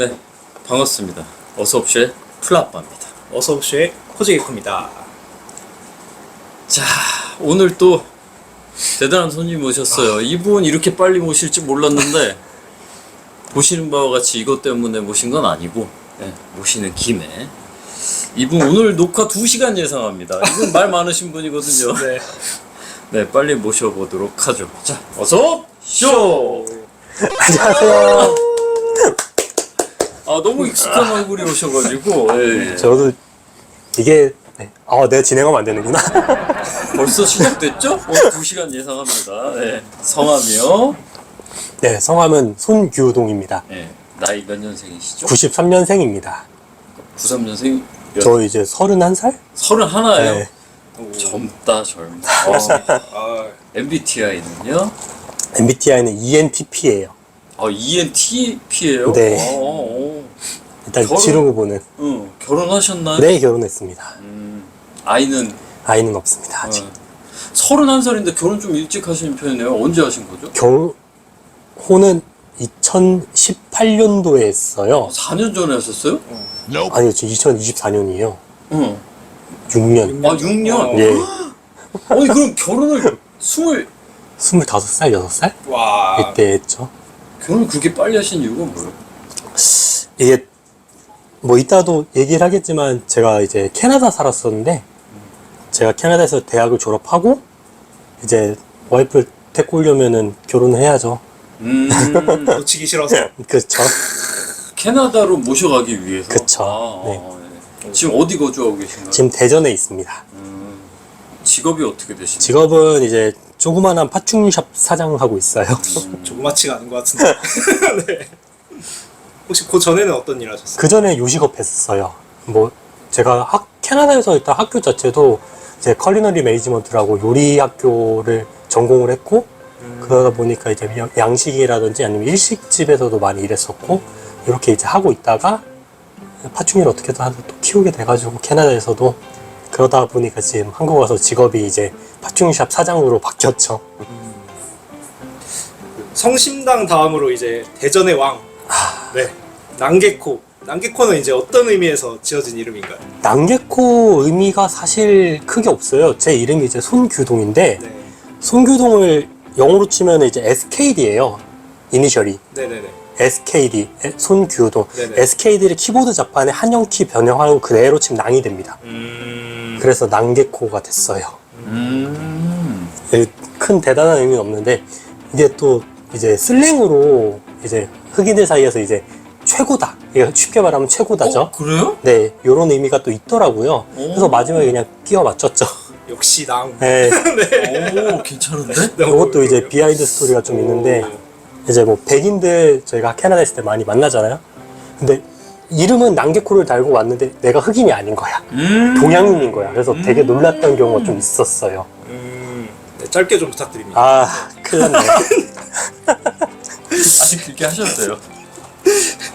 네, 반갑습니다. 어서옵쇼의 플라빠입니다. 어서옵쇼의 코지개코입니다. 자, 오늘 또 대단한 손님 오셨어요. 이분 이렇게 빨리 모실지 몰랐는데 보시는 바와 같이 이것 때문에 모신 건 아니고 모시는 김에 이분 오늘 녹화 2시간 예상합니다. 이분 말 많으신 분이거든요. 네. 네, 빨리 모셔보도록 하죠. 자, 어서 쇼! 안녕하세요. 아, 너무 익숙한 얼굴이 오셔가지고 저도 이게 내가 진행하면 안 되는구나. 벌써 시작됐죠? 오늘 2시간 예상합니다. 네. 성함이요? 네, 성함은 손규동입니다. 네. 나이 몇 년생이시죠? 93년생입니다. 93년생? 저 이제 31살? 31이에요? 네. 젊다 젊다. MBTI는요? MBTI는 ENTP예요. ENTP예요? 네. 일단 결혼? 지르고보는. 결혼하셨나요? 네, 결혼했습니다. 아이는? 아이는 없습니다, 아직. 31살인데 결혼 좀 일찍 하시는 편이네요. 언제 하신 거죠? 결혼은 2018년도에 했어요. 4년 전에 하셨어요? 아니요, 지금 2024년이에요. 응. 6년. 6년? 예. 아니 그럼 결혼을 25살, 6살? 와. 이때 했죠. 결혼을 그렇게 빨리 하신 이유가 뭐예요? 이게 뭐 이따도 얘기를 하겠지만 제가 이제 캐나다 살았었는데 제가 캐나다에서 대학을 졸업하고 이제 와이프를 데리고 오려면은 결혼을 해야죠. 놓치기 싫어서. 그렇죠. 캐나다로 모셔가기 위해서? 그쵸. 네. 네. 지금 어디 거주하고 계신가요? 지금 대전에 있습니다. 직업이 어떻게 되시나요? 직업은 이제 조그만한 파충류샵 사장하고 있어요. 조그맣지가 않은 것 같은데. 네. 혹시 그 전에는 어떤 일 하셨어요? 그 전에 요식업 했었어요. 뭐 제가 캐나다에서 일단 학교 자체도 이제 컬리너리 매니지먼트라고 요리 학교를 전공을 했고 그러다 보니까 이제 양식이라든지 아니면 일식집에서도 많이 일했었고 이렇게 이제 하고 있다가 파충류를 어떻게든 하다 또 키우게 돼가지고 캐나다에서도 그러다 보니까 지금 한국 와서 직업이 이제 파충류샵 사장으로 바뀌었죠. 성심당 다음으로 이제 대전의 왕. 네. 남개코. 남개코는 이제 어떤 의미에서 지어진 이름인가요? 남개코 의미가 사실 크게 없어요. 제 이름이 이제 손규동인데 네. 손규동을 영어로 치면 이제 SKD예요. 이니셜이. 네네네. SKD, 손규동. 네네. SKD를 키보드 자판에 한영키 변형하고 그대로 치면 낭이 됩니다. 그래서 남개코가 됐어요. 큰 대단한 의미는 없는데 이게 또 이제 슬랭으로 이제 흑인들 사이에서 이제 최고다. 이게 쉽게 말하면 최고다죠. 그래요? 네, 요런 의미가 또 있더라고요. 그래서 마지막에 그냥 끼워 맞췄죠. 역시 낭. 네. 오, 괜찮은데? 이것도 이제 비하인드 스토리가 좀 있는데 이제 뭐 백인들 저희가 캐나다에 있을 때 많이 만나잖아요. 근데 이름은 남개코를 달고 왔는데 내가 흑인이 아닌 거야. 동양인인 거야. 그래서 되게 놀랐던 경우가 좀 있었어요. 네, 짧게 좀 부탁드립니다. 아, 큰일 났네. 아직 그렇게 하셨어요?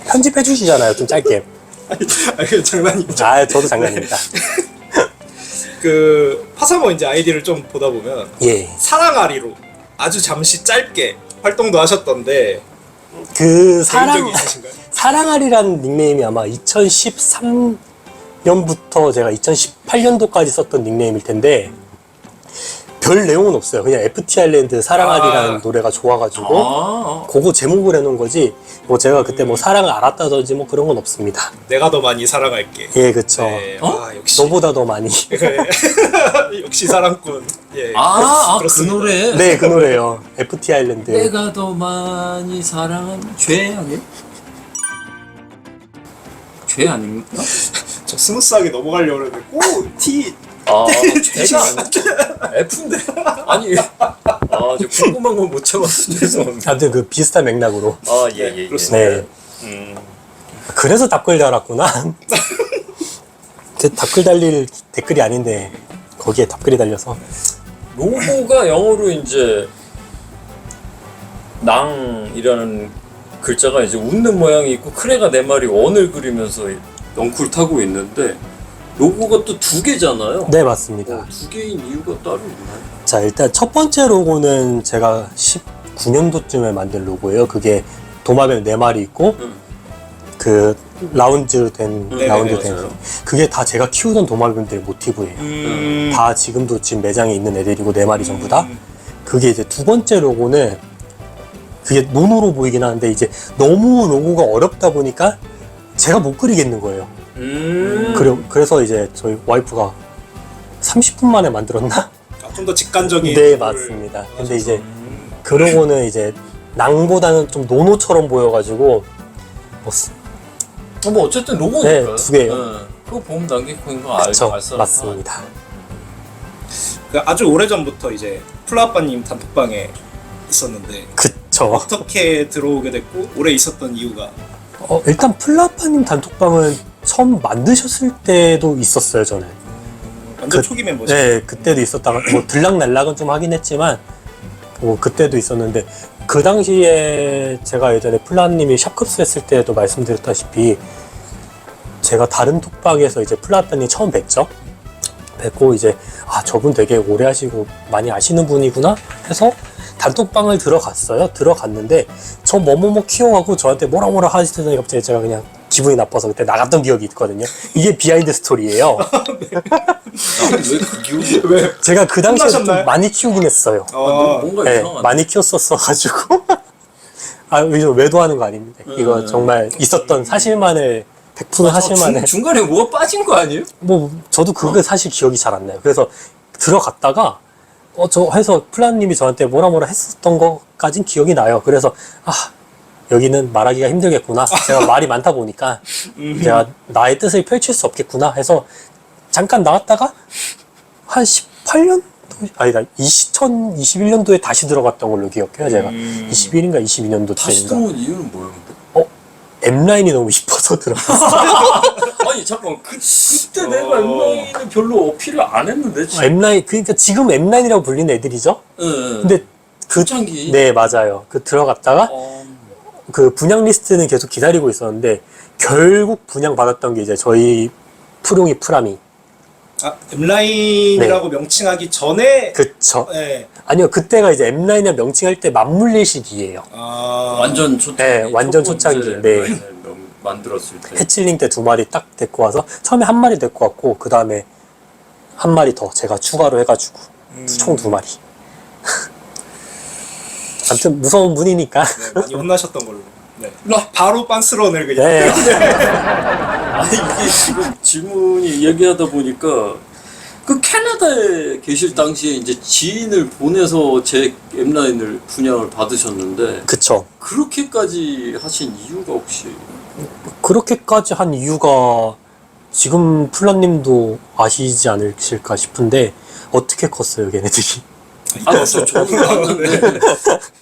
편집해 주시잖아요, 좀 짧게. 그 장난이죠. 아, 저도 장난입니다. 그 파사모 이제 아이디를 좀 보다 보면 예. 사랑아리로 아주 잠시 짧게 활동도 하셨던데 그 개인적이 있으신가요? 사랑아리라는 닉네임이 아마 2013년부터 제가 2018년도까지 썼던 닉네임일 텐데 별 내용은 없어요. 그냥 FT 아일랜드 사랑아리라는 노래가 좋아가지고 그거 제목을 해놓은 거지 뭐 제가 그때 뭐 사랑을 알았다든지 뭐 그런 건 없습니다. 내가 더 많이 사랑할게. 예, 그쵸. 네, 역시 너보다 더 많이. 역시 사랑꾼. 예. 그 그렇습니다. 노래? 네, 그 노래요. FT 아일랜드. 내가 더 많이 사랑한 죄 아니에요? 죄 아닙니까? 저 스무스하게 넘어가려고 했는데 T 죄가 F인데 아니 저 궁금한 건 못 참아서 죄송합니다. 아무튼 그 비슷한 맥락으로. 예. 그렇습니다. 네. 그래서 답글 달았구나. 제 답글 달릴 댓글이 아닌데 거기에 답글이 달려서. 로고가 영어로 이제 낭이라는 글자가 이제 웃는 모양이 있고 크레가 네 마리 원을 그리면서 넝쿨 타고 있는데 로고가 또 2개잖아요. 네, 맞습니다. 2개인 이유가 따로 있나요? 자, 일단 첫 번째 로고는 제가 19년도쯤에 만든 로고예요. 그게 도마뱀 4마리 있고 그 라운드 된 맞아요. 그게 다 제가 키우던 도마뱀들의 모티브예요. 다 지금도 지금 매장에 있는 애들이고 4마리 전부 다. 그게 이제 두 번째 로고는 그게 논으로 보이긴 하는데 이제 너무 로고가 어렵다 보니까 제가 못 그리겠는 거예요. 그래서 이제 저희 와이프가 30분 만에 만들었나? 좀 더 직관적인. 네, 맞습니다. 근데 이제 그 로고는 이제 낭보다는 좀 노노처럼 보여가지고 뭐 어쨌든 로고니까. 네, 두 개예요. 그거 보면 남기코인 거 그쵸, 알죠. 맞습니다. 그 아주 오래전부터 이제 플라아빠님 단톡방에 있었는데 그쵸. 어떻게 들어오게 됐고 오래 있었던 이유가 일단 플라파님 단톡방은 처음 만드셨을 때도 있었어요, 저는. 완전 초기 멤버죠. 네, 그때도 있었다가 뭐 들락날락은 좀 하긴 했지만 뭐 그때도 있었는데 그 당시에 제가 예전에 플라님이 샵급스 했을 때도 말씀드렸다시피 제가 다른 톡방에서 이제 플라빠님 처음 뵙고 이제 저분 되게 오래 하시고 많이 아시는 분이구나 해서 단톡방을 들어갔는데 저 뭐뭐뭐 키워하고 저한테 뭐라 하시더니 갑자기 제가 그냥 기분이 나빠서 그때 나갔던 기억이 있거든요. 이게 비하인드 스토리예요. 왜? 제가 그 당시에 좀 혼나셨나요? 많이 키우긴 했어요. 뭔가 네, 이상한데. 많이 키웠었어가지고 이거 외도하는 거 아닙니다. 이거 정말 있었던 사실만을 100% 사실만을 중간에 뭐가 빠진 거 아니에요? 뭐 저도 그게 사실 기억이 잘 안 나요. 그래서 들어갔다가 저 해서 플라님이 저한테 뭐라 했었던 것까진 기억이 나요. 그래서 여기는 말하기가 힘들겠구나. 제가 말이 많다 보니까 제가 나의 뜻을 펼칠 수 없겠구나 해서 잠깐 나왔다가 한 18년도 아니다 2021년도에 다시 들어갔던 걸로 기억해요. 제가 21인가 22년도쯤인가. 다시 들어온 이유는 뭐예요? M라인이 너무 싶어서 들어갔어요. 아니 잠깐 그때 내가 M라인을 별로 어필을 안 했는데 지금. M라인 그러니까 지금 M라인이라고 불리는 애들이죠. 근데 그 초창기. 네 맞아요. 그 들어갔다가 그 분양 리스트는 계속 기다리고 있었는데 결국 분양 받았던 게 이제 저희 푸룡이 프라미. M라인이라고 명칭하기 전에 그쵸. 네. 아니요 그때가 이제 M라인이라 명칭할 때 맞물릴 시기예요. 완전 초창기. 네, 완전 첫 번째 초창기. 네. 라인을 만들었을 때. 해칠링 때 2마리 딱 데리고 와서 처음에 1마리 데리고 왔고 그 다음에 1마리 더 제가 추가로 해가지고 총 2마리. 아무튼 무서운 분이니까. 네, 많이 혼나셨던 걸로. 네. 나 바로 빤스런을 그냥. 네. 아니 이게 지금 질문이 얘기하다 보니까 그 캐나다에 계실 당시에 이제 지인을 보내서 제 M라인을 분양을 받으셨는데 그쵸. 그렇게까지 하신 이유가 혹시? 그렇게까지 한 이유가 지금 플라님도 아시지 않으실까 싶은데 어떻게 컸어요 걔네들이. 그렇죠. 저도 봤는데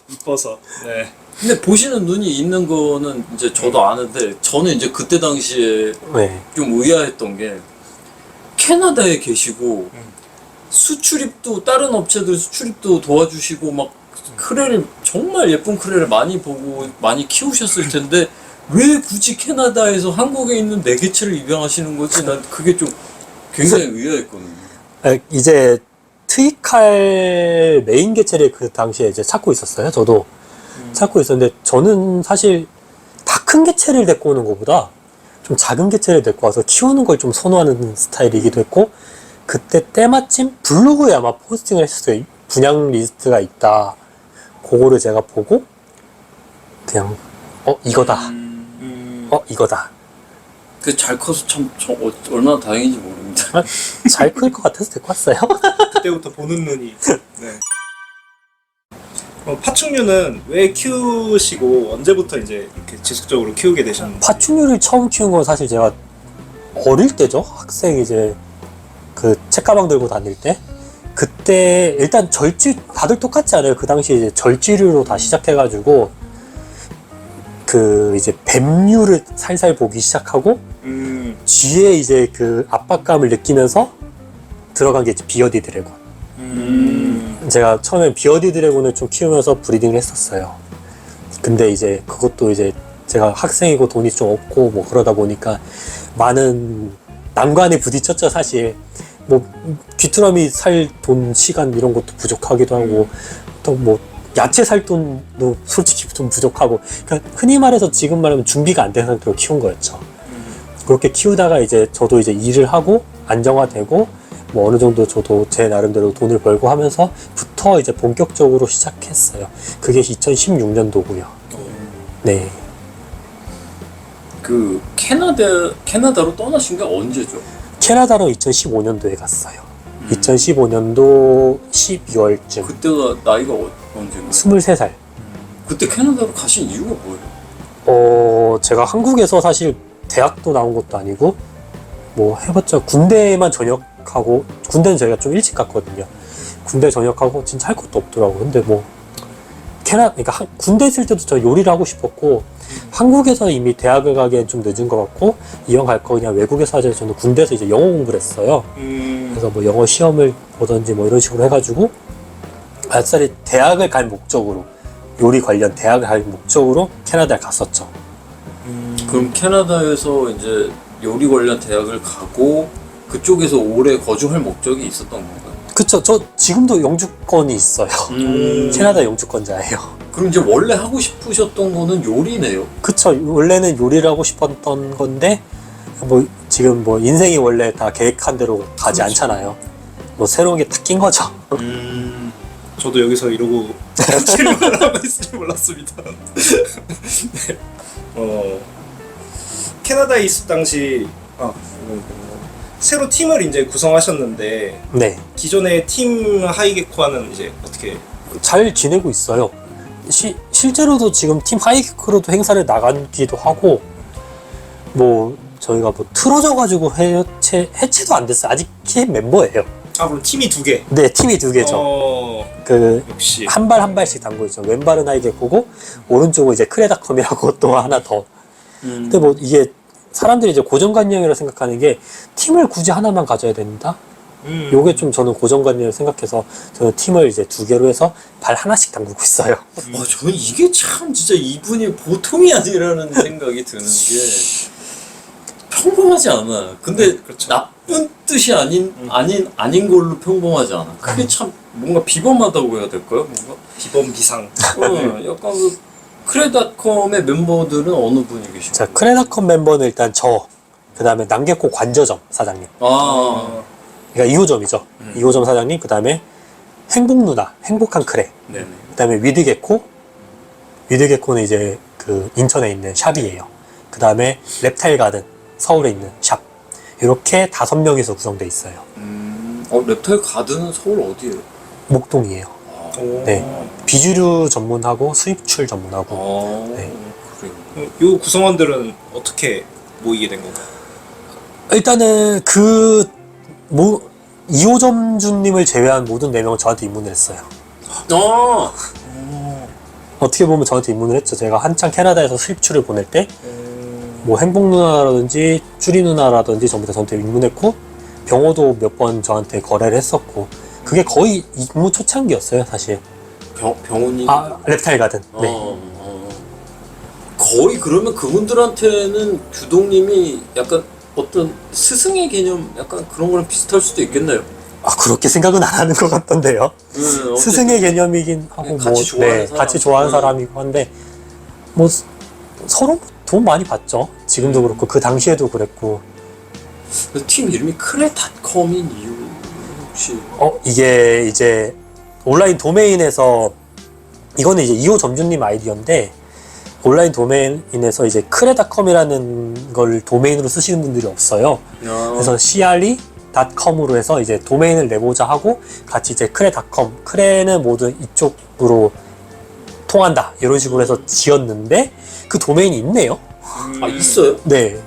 이뻐서. 네. 근데 보시는 눈이 있는 거는 이제 저도 아는데 저는 이제 그때 당시에 네. 좀 의아했던 게 캐나다에 계시고 수출입도 다른 업체들 수출입도 도와주시고 막 크레를 정말 예쁜 크레를 많이 보고 많이 키우셨을 텐데 왜 굳이 캐나다에서 한국에 있는 네 개체를 입양하시는 거지? 난 그게 좀 굉장히 의아했거든요. 이제 트위칼 메인 개체를 그 당시에 이제 찾고 있었어요. 저도 찾고 있었는데 저는 사실 다 큰 개체를 데리고 오는 것보다 좀 작은 개체를 데리고 와서 키우는 걸 좀 선호하는 스타일이기도 했고 그때 때마침 블로그에 아마 포스팅을 했었어요. 분양 리스트가 있다. 그거를 제가 보고 그냥 이거다. 이거다. 그 잘 커서 참 얼마나 다행인지 모릅니다. 잘 클 것 같아서 데리고 왔어요. 그때부터 보는 눈이. 네. 파충류는 왜 키우시고 언제부터 이제 이렇게 지속적으로 키우게 되셨는지? 파충류를 처음 키운 건 사실 제가 어릴 때죠. 학생 이제 그 책가방 들고 다닐 때. 그때 일단 다들 똑같지 않아요. 그 당시에 이제 절지류로 다 시작해가지고 그 이제 뱀류를 살살 보기 시작하고 쥐에 이제 그 압박감을 느끼면서 들어간 게 이제 비어디 드래곤. 제가 처음에 비어디 드래곤을 좀 키우면서 브리딩을 했었어요. 근데 이제 그것도 이제 제가 학생이고 돈이 좀 없고 뭐 그러다 보니까 많은 난관에 부딪혔죠, 사실. 뭐 귀뚜라미 살 돈, 시간 이런 것도 부족하기도 하고 또 뭐 야채 살 돈도 솔직히 좀 부족하고, 그러니까 흔히 말해서 지금 말하면 준비가 안 된 상태로 키운 거였죠. 그렇게 키우다가 이제 저도 이제 일을 하고 안정화되고 뭐 어느 정도 저도 제 나름대로 돈을 벌고 하면서부터 이제 본격적으로 시작했어요. 그게 2016년도고요. 네. 그 캐나다로 떠나신 게 언제죠? 캐나다로 2015년도에 갔어요. 2015년도 12월쯤. 그때가 나이가 언제인가요? 23살. 그때 캐나다로 가신 이유가 뭐예요? 제가 한국에서 사실 대학도 나온 것도 아니고, 뭐 해봤자 군대만 전역하고, 군대는 저희가 좀 일찍 갔거든요. 군대 전역하고 진짜 할 것도 없더라고요. 근데 뭐, 그러니까 군대 있을 때도 저 요리를 하고 싶었고, 한국에서 이미 대학을 가기엔 좀 늦은 것 같고, 이왕 갈 거 그냥 외국에서 하자 해서 저는 군대에서 이제 영어 공부를 했어요. 그래서 뭐 영어 시험을 보던지 뭐 이런 식으로 해가지고, 아싸리 대학을 갈 목적으로, 요리 관련 대학을 갈 목적으로 캐나다에 갔었죠. 그럼 캐나다에서 이제 요리 관련 대학을 가고 그쪽에서 오래 거주할 목적이 있었던 건가요? 그쵸. 저 지금도 영주권이 있어요. 캐나다 영주권자예요. 그럼 이제 원래 하고 싶으셨던 거는 요리네요? 그쵸. 원래는 요리를 하고 싶었던 건데, 뭐, 지금 뭐, 인생이 원래 다 계획한 대로 가지 않잖아요. 뭐, 새로운 게 딱 낀 거죠. 저도 여기서 이러고 질문을 하고 있을 줄 몰랐습니다. 네. 캐나다에 있을 당시 새로 팀을 이제 구성하셨는데 네. 기존의 팀 하이게코와는 이제 어떻게? 잘 지내고 있어요. 실제로도 지금 팀 하이키크로도 행사를 나가기도 하고, 뭐, 저희가 뭐 틀어져가지고 해체도 안 됐어요. 아직 팀 멤버예요. 아 그럼 팀이 두 개. 네, 팀이 두 개죠. 역시 한 발 한 발씩 담고 있죠. 왼발은 하이게코고, 오른쪽은 이제 크레다컴이라고 또 하나 더. 근데 뭐 이게 사람들이 이제 고정관념이라고 생각하는 게 팀을 굳이 하나만 가져야 된다? 요게 좀 저는 고정관념을 생각해서 저는 팀을 이제 두 개로 해서 발 하나씩 담그고 있어요. 저는 이게 참 진짜 이분이 보통이 아니라는 생각이 드는 게 평범하지 않아. 근데 그렇죠. 나쁜 뜻이 아닌 걸로 평범하지 않아. 그게 참 뭔가 비범하다고 해야 될까요? 뭔가 비범 비상. 약간 그 크레닷컴의 멤버들은 어느 분이 계신가요? 자, 크레다컴 멤버는 일단 그 다음에 남개코 관저점 사장님. 그러니까 2호점이죠. 2호점 사장님, 그 다음에 행복누나, 행복한 크레. 네네. 그 다음에 위드게코는 이제 그 인천에 있는 샵이에요. 그 다음에 랩타일 가든, 서울에 있는 샵. 이렇게 5명이서 구성되어 있어요. 랩타일 가든은 서울 어디예요? 목동이에요. 네. 비주류 전문하고 수입출 전문하고. 네. 그래요. 이 구성원들은 어떻게 모이게 된 건가요? 일단은 2호점주님을 제외한 모든 4명은 저한테 입문을 했어요. 어떻게 보면 저한테 입문을 했죠. 제가 한창 캐나다에서 수입출을 보낼 때, 뭐 행복 누나라든지 쭈리 누나라든지 전부 다 저한테 입문했고, 병호도 몇 번 저한테 거래를 했었고, 그게 거의 입무 초창기였어요, 사실. 병훈이 랩타일 가든. 네. 거의 그러면 그분들한테는 규동님이 약간 어떤 스승의 개념 약간 그런 거랑 비슷할 수도 있겠네요. 그렇게 생각은 안 하는 것 같던데요. 스승의 개념이긴 하고, 같이 좋아하는 사람이고 한데, 뭐, 서로 돈 많이 받죠. 지금도 그렇고, 그 당시에도 그랬고. 팀 이름이 크레닷컴인 이유 혹시? 이게 이제 온라인 도메인에서, 이거는 이제 2호 점주님 아이디어인데, 온라인 도메인에서 이제 크레닷컴이라는 걸 도메인으로 쓰시는 분들이 없어요. 그래서 crE.com으로 해서 이제 도메인을 내보자 하고 같이 이제 크레닷컴, 크레는 모두 이쪽으로 통한다 이런 식으로 해서 지었는데 그 도메인이 있네요. 있어요? 네.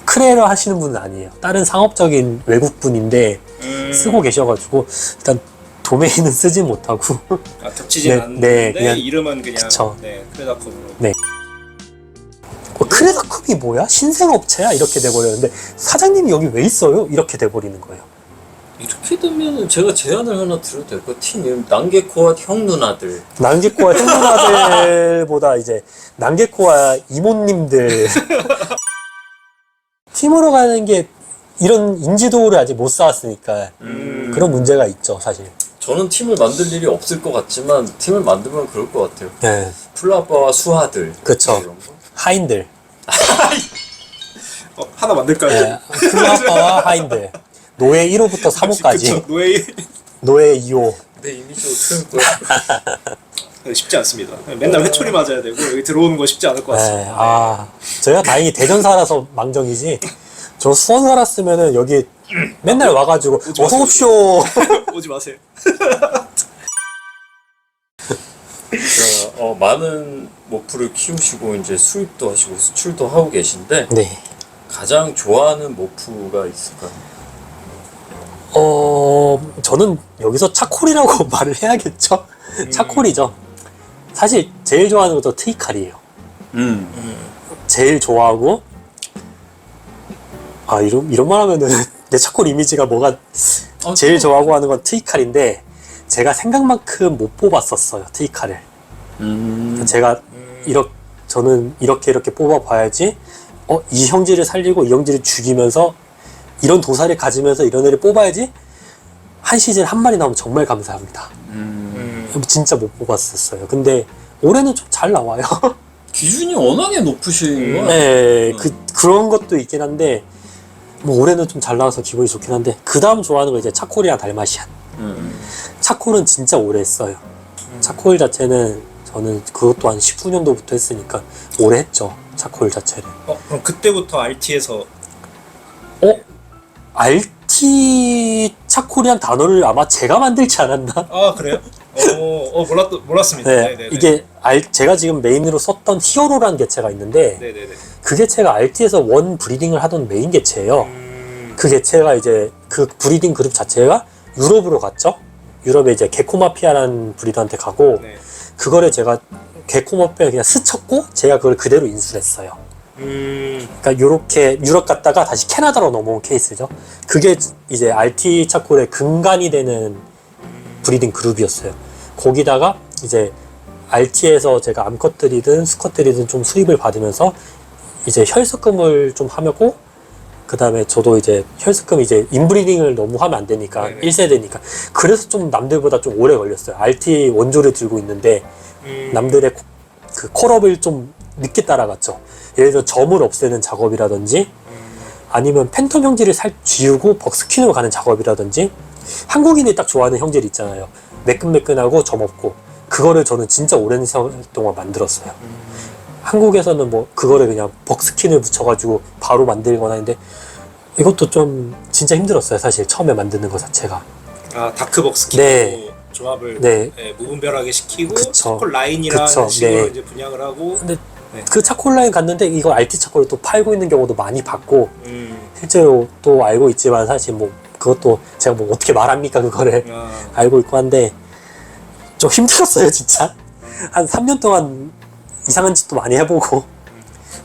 크레를 하시는 분은 아니에요. 다른 상업적인 외국분인데 쓰고 계셔가지고 일단 도메인은 쓰지 못하고 겹치진 네, 않는데 그냥 이름은 그냥 그쵸. 크레닷컴으로. 네. 크레닷컴이 뭐야? 신생업체야? 이렇게 돼버렸는데 사장님이 여기 왜 있어요? 이렇게 돼버리는 거예요. 이렇게 되면 제가 제안을 하나 드려도 될까요? 팀 이름 난개코와 형 누나들. 난개코와 형 누나들보다 이제 난개코와 이모님들 팀으로 가는 게 이런 인지도를 아직 못 쌓았으니까 그런 문제가 있죠, 사실. 저는 팀을 만들 일이 없을 것 같지만 팀을 만들면 그럴 것 같아요. 네, 플라빠와 수하들. 그쵸. 이런 거. 하인들. 하나 만들까요? 네, 플라파와 하인들. 노예 1호부터 3호까지. 그쵸, 노예 노예 2호. 내 이미지 어떻게 할 거야? 쉽지 않습니다. 맨날 회초리 맞아야 되고 여기 들어오는 거 쉽지 않을 것 같습니다. 네, 아, 저희가 다행히 대전 살아서 망정이지. 저 수원 살았으면은 여기 맨날 와가지고 오지 어서 마세요. 옵쇼. 오지 마세요. 자, 많은 모프를 키우시고 이제 수입도 하시고 수출도 하고 계신데 네. 가장 좋아하는 모프가 있을까요? 저는 여기서 차콜이라고 말을 해야겠죠. 차콜이죠. 사실 제일 좋아하는 것도 트이칼이에요. 제일 좋아하고, 아, 이런 말 하면은 내 차콜 이미지가 뭐가 제일 좋아하고 하는 건 트이칼인데, 제가 생각만큼 못 뽑았었어요, 트이칼을. 제가 저는 이렇게 뽑아봐야지, 이 형제를 살리고 이 형제를 죽이면서 이런 도사를 가지면서 이런 애를 뽑아야지 한 시즌 한 마리 나오면 정말 감사합니다. 진짜 못 뽑았었어요. 근데 올해는 좀 잘 나와요. 기준이 워낙에 높으신 거야. 네, 그런 것도 있긴 한데 뭐 올해는 좀 잘 나와서 기분이 좋긴 한데 그 다음 좋아하는 건 이제 차콜이랑 달마시안. 차콜은 진짜 오래 했어요. 차콜 자체는 저는 그것도 한 19년도부터 했으니까 오래 했죠. 차콜 자체를. 그럼 그때부터 RT에서 RT 차콜이란 단어를 아마 제가 만들지 않았나? 아 그래요? 몰랐습니다. 네, 네네네. 이게 제가 지금 메인으로 썼던 히어로라는 개체가 있는데 네네네. 그 개체가 RT에서 원 브리딩을 하던 메인 개체예요. 그 개체가 이제 그 브리딩 그룹 자체가 유럽으로 갔죠. 유럽에 이제 개코마피아라는 브리더한테 가고 네. 그거를 제가 개코마피아 그냥 스쳤고 제가 그걸 그대로 인수를 했어요. 그러니까 요렇게 유럽 갔다가 다시 캐나다로 넘어온 케이스죠. 그게 이제 RT 차콜의 근간이 되는 브리딩 그룹이었어요. 거기다가 이제 RT에서 제가 암컷들이든 수컷들이든 좀 수입을 받으면서 이제 혈습금을 좀 하고 그 다음에 저도 이제 혈습금 이제 인브리딩을 너무 하면 안 되니까 네네. 1세대니까 그래서 좀 남들보다 좀 오래 걸렸어요. RT 원조를 들고 있는데 남들의 그 콜업을 좀 늦게 따라갔죠. 예를 들어 점을 없애는 작업이라든지 아니면 팬텀 형질을 지우고 벅스킨으로 가는 작업이라든지 한국인이 딱 좋아하는 형질 있잖아요. 매끈매끈하고 점 없고 그거를 저는 진짜 오랜 시간 동안 만들었어요. 한국에서는 뭐 그거를 그냥 벅스킨을 붙여가지고 바로 만들거나 했는데 이것도 좀 진짜 힘들었어요. 사실 처음에 만드는 것 자체가. 아 다크벅스키로 네. 조합을 네. 무분별하게 시키고 그쵸. 차콜 라인이라는 그쵸. 식으로 네. 이제 분양을 하고 근데 네. 그 차콜라인 갔는데 이거 RT 차콜을 또 팔고 있는 경우도 많이 봤고 음, 실제로 또 알고 있지만 사실 뭐 그것도 제가 뭐 어떻게 말합니까 그거를 아, 알고 있고 한데 좀 힘들었어요 진짜. 한 3년 동안 이상한 짓도 많이 해보고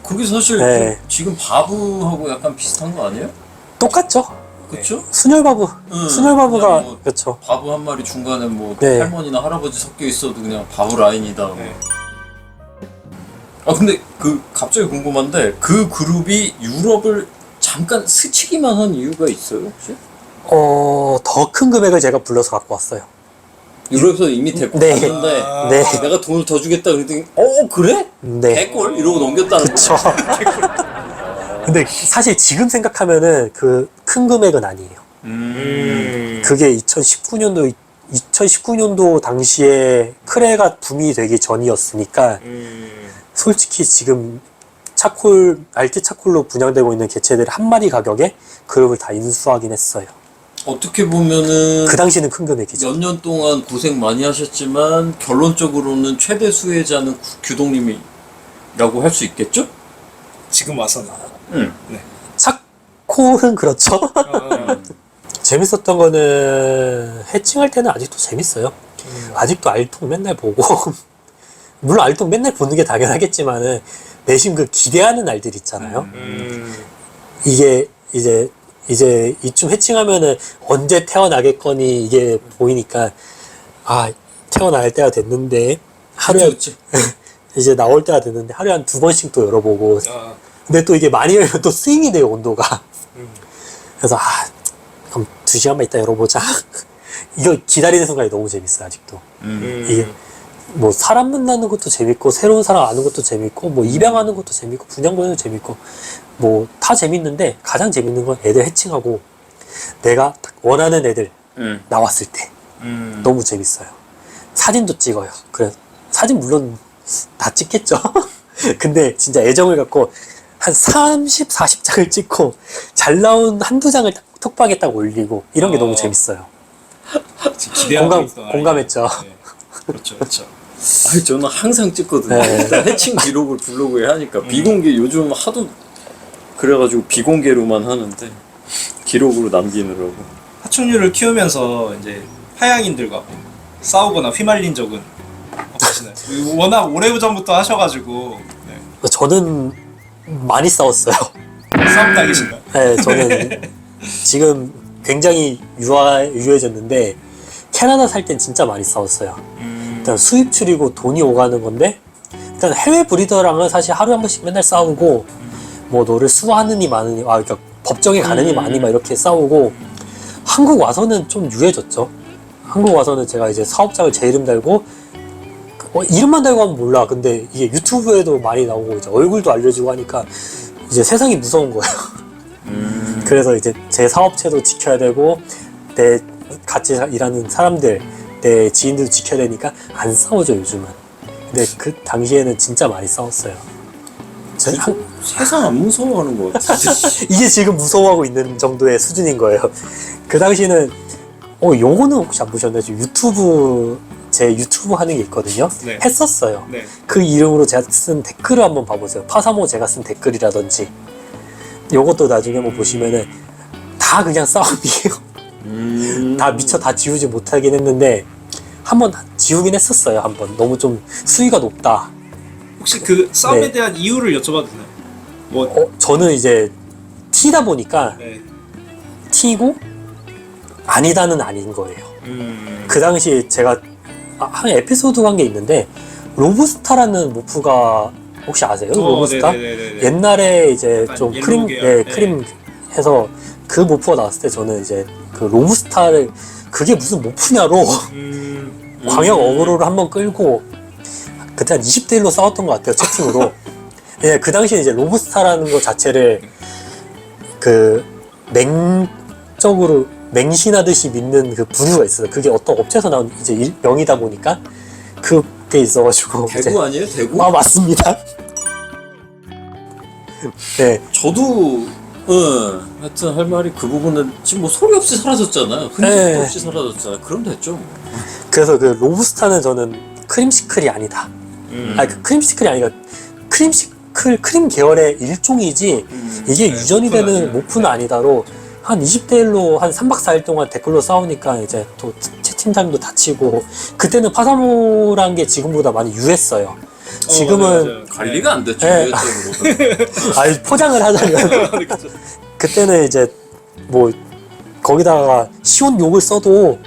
그게 사실 네. 지금 바브하고 약간 비슷한 거 아니에요? 똑같죠. 그렇죠? 순혈바브 응, 순혈바브가 그냥 뭐 그렇죠. 바브 한 마리 중간에 뭐 네. 할머니나 할아버지 섞여 있어도 그냥 바브 라인이다. 뭐. 네. 아 근데 그 갑자기 궁금한데 그 그룹이 유럽을 잠깐 스치기만 한 이유가 있어요 혹시? 더 큰 금액을 제가 불러서 갖고 왔어요. 유럽에서 이미 데리고 네. 갔는데 아, 네. 내가 돈을 더 주겠다 그랬더니 그래? 네. 개꼴? 이러고 넘겼다는 거. 그쵸. 근데 사실 지금 생각하면은 그 큰 금액은 아니에요. 그게 2019년도 당시에 크레가 붐이 되기 전이었으니까 솔직히 지금 RT 차콜로 분양되고 있는 개체들이 한 마리 가격에 그룹을 다 인수하긴 했어요. 어떻게 보면은 그 당시는 큰 금액이죠. 몇 년 동안 고생 많이 하셨지만 결론적으로는 최대 수혜자는 규동님이라고 할 수 있겠죠? 지금 와서는 응. 차콜은 그렇죠. 아, 재밌었던 거는 해칭할 때는 아직도 재밌어요. 아직도 알통 맨날 보고 물론 알통 맨날 보는 게 당연하겠지만은 내심 그 기대하는 알들 있잖아요. 이게 이제 이쯤 해칭하면은 언제 태어나겠거니 이게 보이니까 태어날 때가 됐는데 하루에 그치. 이제 나올 때가 됐는데 하루에 한 2번씩 또 열어보고 아, 근데 또 이게 많이 열면 또 스윙이 돼요 온도가. 그래서 그럼 2시간만 있다 열어보자 이거 기다리는 순간이 너무 재밌어요 아직도. 음. 이게 뭐 사람 만나는 것도 재밌고 새로운 사람 아는 것도 재밌고 뭐 입양하는 것도 재밌고 분양 보내는 것도 재밌고 뭐 다 재밌는데 가장 재밌는 건 애들 해칭하고 내가 딱 원하는 애들 나왔을 때 너무 재밌어요. 사진도 찍어요. 그래 사진 물론 다 찍겠죠. 근데 진짜 애정을 갖고 한 30, 40장을 찍고 잘 나온 한두 장을 딱 톡방에 딱 올리고 이런 게 너무 재밌어요. 기대하고 있던 공감했죠. 아이. 네. 그렇죠, 그렇죠. 아니 저는 항상 찍거든요. 네. 일단 해칭 기록을 블로그에 하니까 비공개 요즘 하도 그래가지고 비공개로만 하는데 기록으로 남기느라고. 파충류를 키우면서 이제 하양인들과 싸우거나 휘말린 적은 없으시나요? 워낙 오래전부터 하셔가지고 네. 저는 많이 싸웠어요. 싸움 당이신가요? 네, 저는 지금 굉장히 유해졌는데 캐나다 살 땐 진짜 많이 싸웠어요. 일단 수입출이고 돈이 오가는 건데 일단 해외 브리더랑은 사실 하루에 한 번씩 맨날 싸우고 뭐 너를 수하느니 마느니 그러니까 법정에 가느니 마느니 막 이렇게 싸우고 한국 와서는 좀 유해졌죠. 한국 와서는 제가 이제 사업장을 제 이름 달고 이름만 달고 하면 몰라. 근데 이게 유튜브에도 많이 나오고 이제 얼굴도 알려주고 하니까 이제 세상이 무서운 거예요. 그래서 이제 제 사업체도 지켜야 되고 내 같이 일하는 사람들, 내 지인들도 지켜야 되니까 안 싸우죠 요즘은. 근데 그 당시에는 진짜 많이 싸웠어요. 세상 안 무서워하는 것 같아. 이게 지금 무서워하고 있는 정도의 수준인 거예요. 그 당시에는 요거는 혹시 안 보셨나요? 제 유튜브 하는 게 있거든요. 네. 했었어요. 네. 그 이름으로 제가 쓴 댓글을 한번 봐보세요. 파사모 제가 쓴 댓글이라든지 요것도 나중에 한번 보시면은 다 그냥 싸움이에요. 다 미처 다 지우지 못하긴 했는데 한번 지우긴 했었어요. 한번 너무 좀 수위가 높다. 혹시 그 싸움에 네. 대한 이유를 여쭤봐도 되나요? 뭐 저는 이제 T다 보니까 네. T고 아니다는 아닌 거예요. 그 당시에 제가 한 에피소드 한 게 있는데 로브스타라는 모프가 혹시 아세요? 로브스타? 네네네네. 옛날에 이제 약간 좀 옐로우 크림, 계열. 크림 해서 그 모프가 나왔을 때 저는 이제 그 로브스타를 그게 무슨 모프냐로 광역 어그로를 한번 끌고 그때 한 20대 1로 싸웠던 것 같아요, 채팅으로. 예, 그 당시에 이제 로브스타라는 것 자체를 그 맹적으로 맹신하듯이 믿는 그 부류가 있어요. 그게 어떤 업체에서 나온 이제 명이다 보니까 그게 있어가지고. 대구 아니에요? 대구? 맞습니다. 네. 저도 하여튼 할 말이 그 부분은 지금 뭐 소리 없이 사라졌잖아요. 흔적도 네. 없이 사라졌잖아요. 그럼 됐죠. 뭐. 그래서 그 로브스타는 저는 크림시클이 아니다. 아니 그 크림시클이 아니라 크림 계열의 일종이지 이게 네, 유전이 모프는 되는 아니라. 모프는 아니다로 한 20대 1로 한 3박 4일 동안 댓글로 싸우니까 이제 또 채팅장도 다치고 그때는 파사모란 게 지금보다 많이 유했어요. 지금은 맞아요. 관리가 안 됐죠. 네. 유해증으로. 아니 포장을 하자면 그때는 이제 뭐 거기다가 쉬운 욕을 써도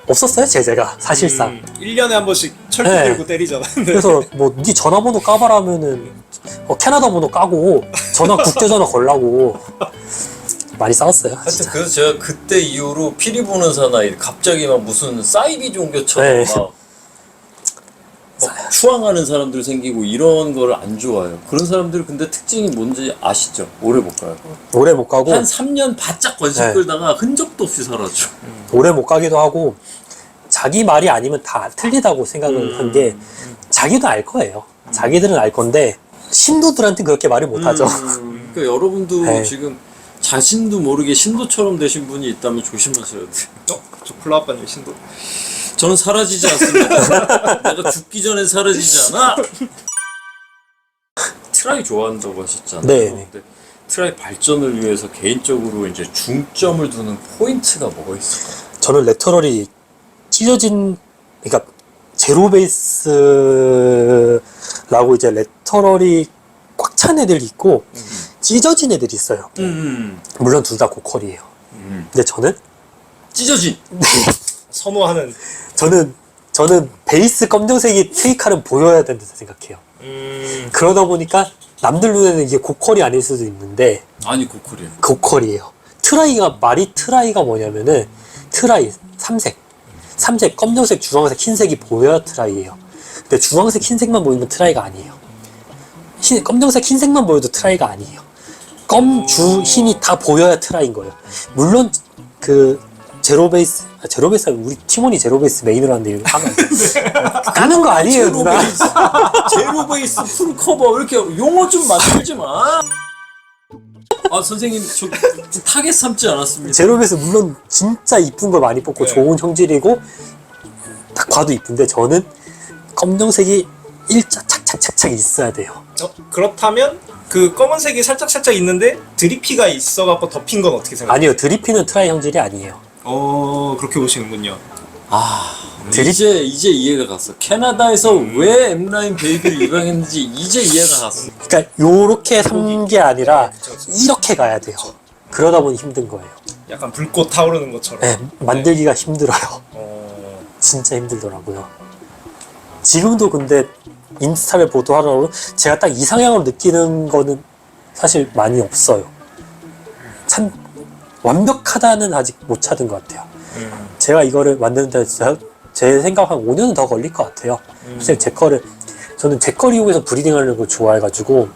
없었어요 제재가 사실상. 1년에 한 번씩 철퇴 네. 들고 때리잖아. 그래서 뭐 네 전화번호 까봐라면은 캐나다 번호 까고 국제전화 걸라고 많이 싸웠어요. 하여튼 진짜. 그래서 제가 그때 이후로 피리 부는 사나이 갑자기 막 무슨 사이비 종교처럼 네. 막 추앙하는 사람들 생기고 이런 거를 안 좋아해요. 그런 사람들 근데 특징이 뭔지 아시죠? 오래 못 가요. 오래 못 가고 한 3년 바짝 건식 네. 끌다가 흔적도 없이 사라져. 오래 못 가기도 하고 자기 말이 아니면 다 틀리다고 생각을 한 게 자기도 알 거예요. 자기들은 알 건데 신도들한테 그렇게 말을 못 하죠. 그러니까 여러분도 네. 지금 자신도 모르게 신도처럼 되신 분이 있다면 조심하셔야 돼요. 저 콜라아빠님 신도. 저는 사라지지 않습니다. 내가 죽기 전에 사라지지 않아. 트라이 좋아한다고 하셨잖아요. 네, 네. 근데 트라이 발전을 위해서 개인적으로 이제 중점을 두는 포인트가 뭐가 있을까요? 저는 레터럴이 찢어진 그러니까 제로 베이스라고 이제 레터럴이 꽉 찬 애들이 있고 찢어진 애들이 있어요. 물론 둘 다 고퀄이에요. 근데 저는 찢어진. 선호하는. 저는 베이스 검정색이 트위칼은 보여야 된다고 생각해요. 그러다 보니까 남들 눈에는 이게 고퀄이 아닐 수도 있는데 아니 고퀄이에요. 고퀄이에요. 트라이가 뭐냐면은 트라이 삼색, 검정색, 주황색, 흰색이 보여야 트라이예요. 근데 주황색, 흰색만 보이면 트라이가 아니에요. 검정색, 흰색만 보여도 트라이가 아니에요. 검, 주, 흰이 다 보여야 트라이인 거예요. 물론 그 제로베이스 우리 팀원이 제로베이스 메인으로 하는데 이거 하면 까는 거 아니에요, 누나. 제로베이스 풀 커버 이렇게 용어 좀 만들지 마. 아 선생님 저 타겟 삼지 않았습니다. 제로베이스 물론 진짜 이쁜 걸 많이 뽑고 네. 좋은 형질이고 딱 봐도 이쁜데 저는 검정색이 일자 착착착착 있어야 돼요. 그렇다면 그 검은색이 살짝 있는데 드리피가 있어갖고 덮인 건 어떻게 생각해요? 아니요, 드리피는 트라이 형질이 아니에요. 그렇게 보시는군요. 이제 이해가 갔어. 캐나다에서 왜 M라인 베이비를 입양했는지 이제 이해가 갔어. 그러니까 요렇게 삼는 게 아니라 그쵸. 이렇게 가야 돼요. 그러다 보니 힘든 거예요. 약간 불꽃 타오르는 것처럼. 네, 만들기가 힘들어요. 어, 진짜 힘들더라고요. 지금도 근데 인스타를 보도하러 제가 딱 이상향으로 느끼는 거는 사실 많이 없어요. 참 완벽하다는 아직 못 찾은 것 같아요. 제가 이거를 만드는데 제 생각 한 5년은 더 걸릴 것 같아요. 사실 저는 제 걸 이용해서 브리딩하는 걸 좋아해가지고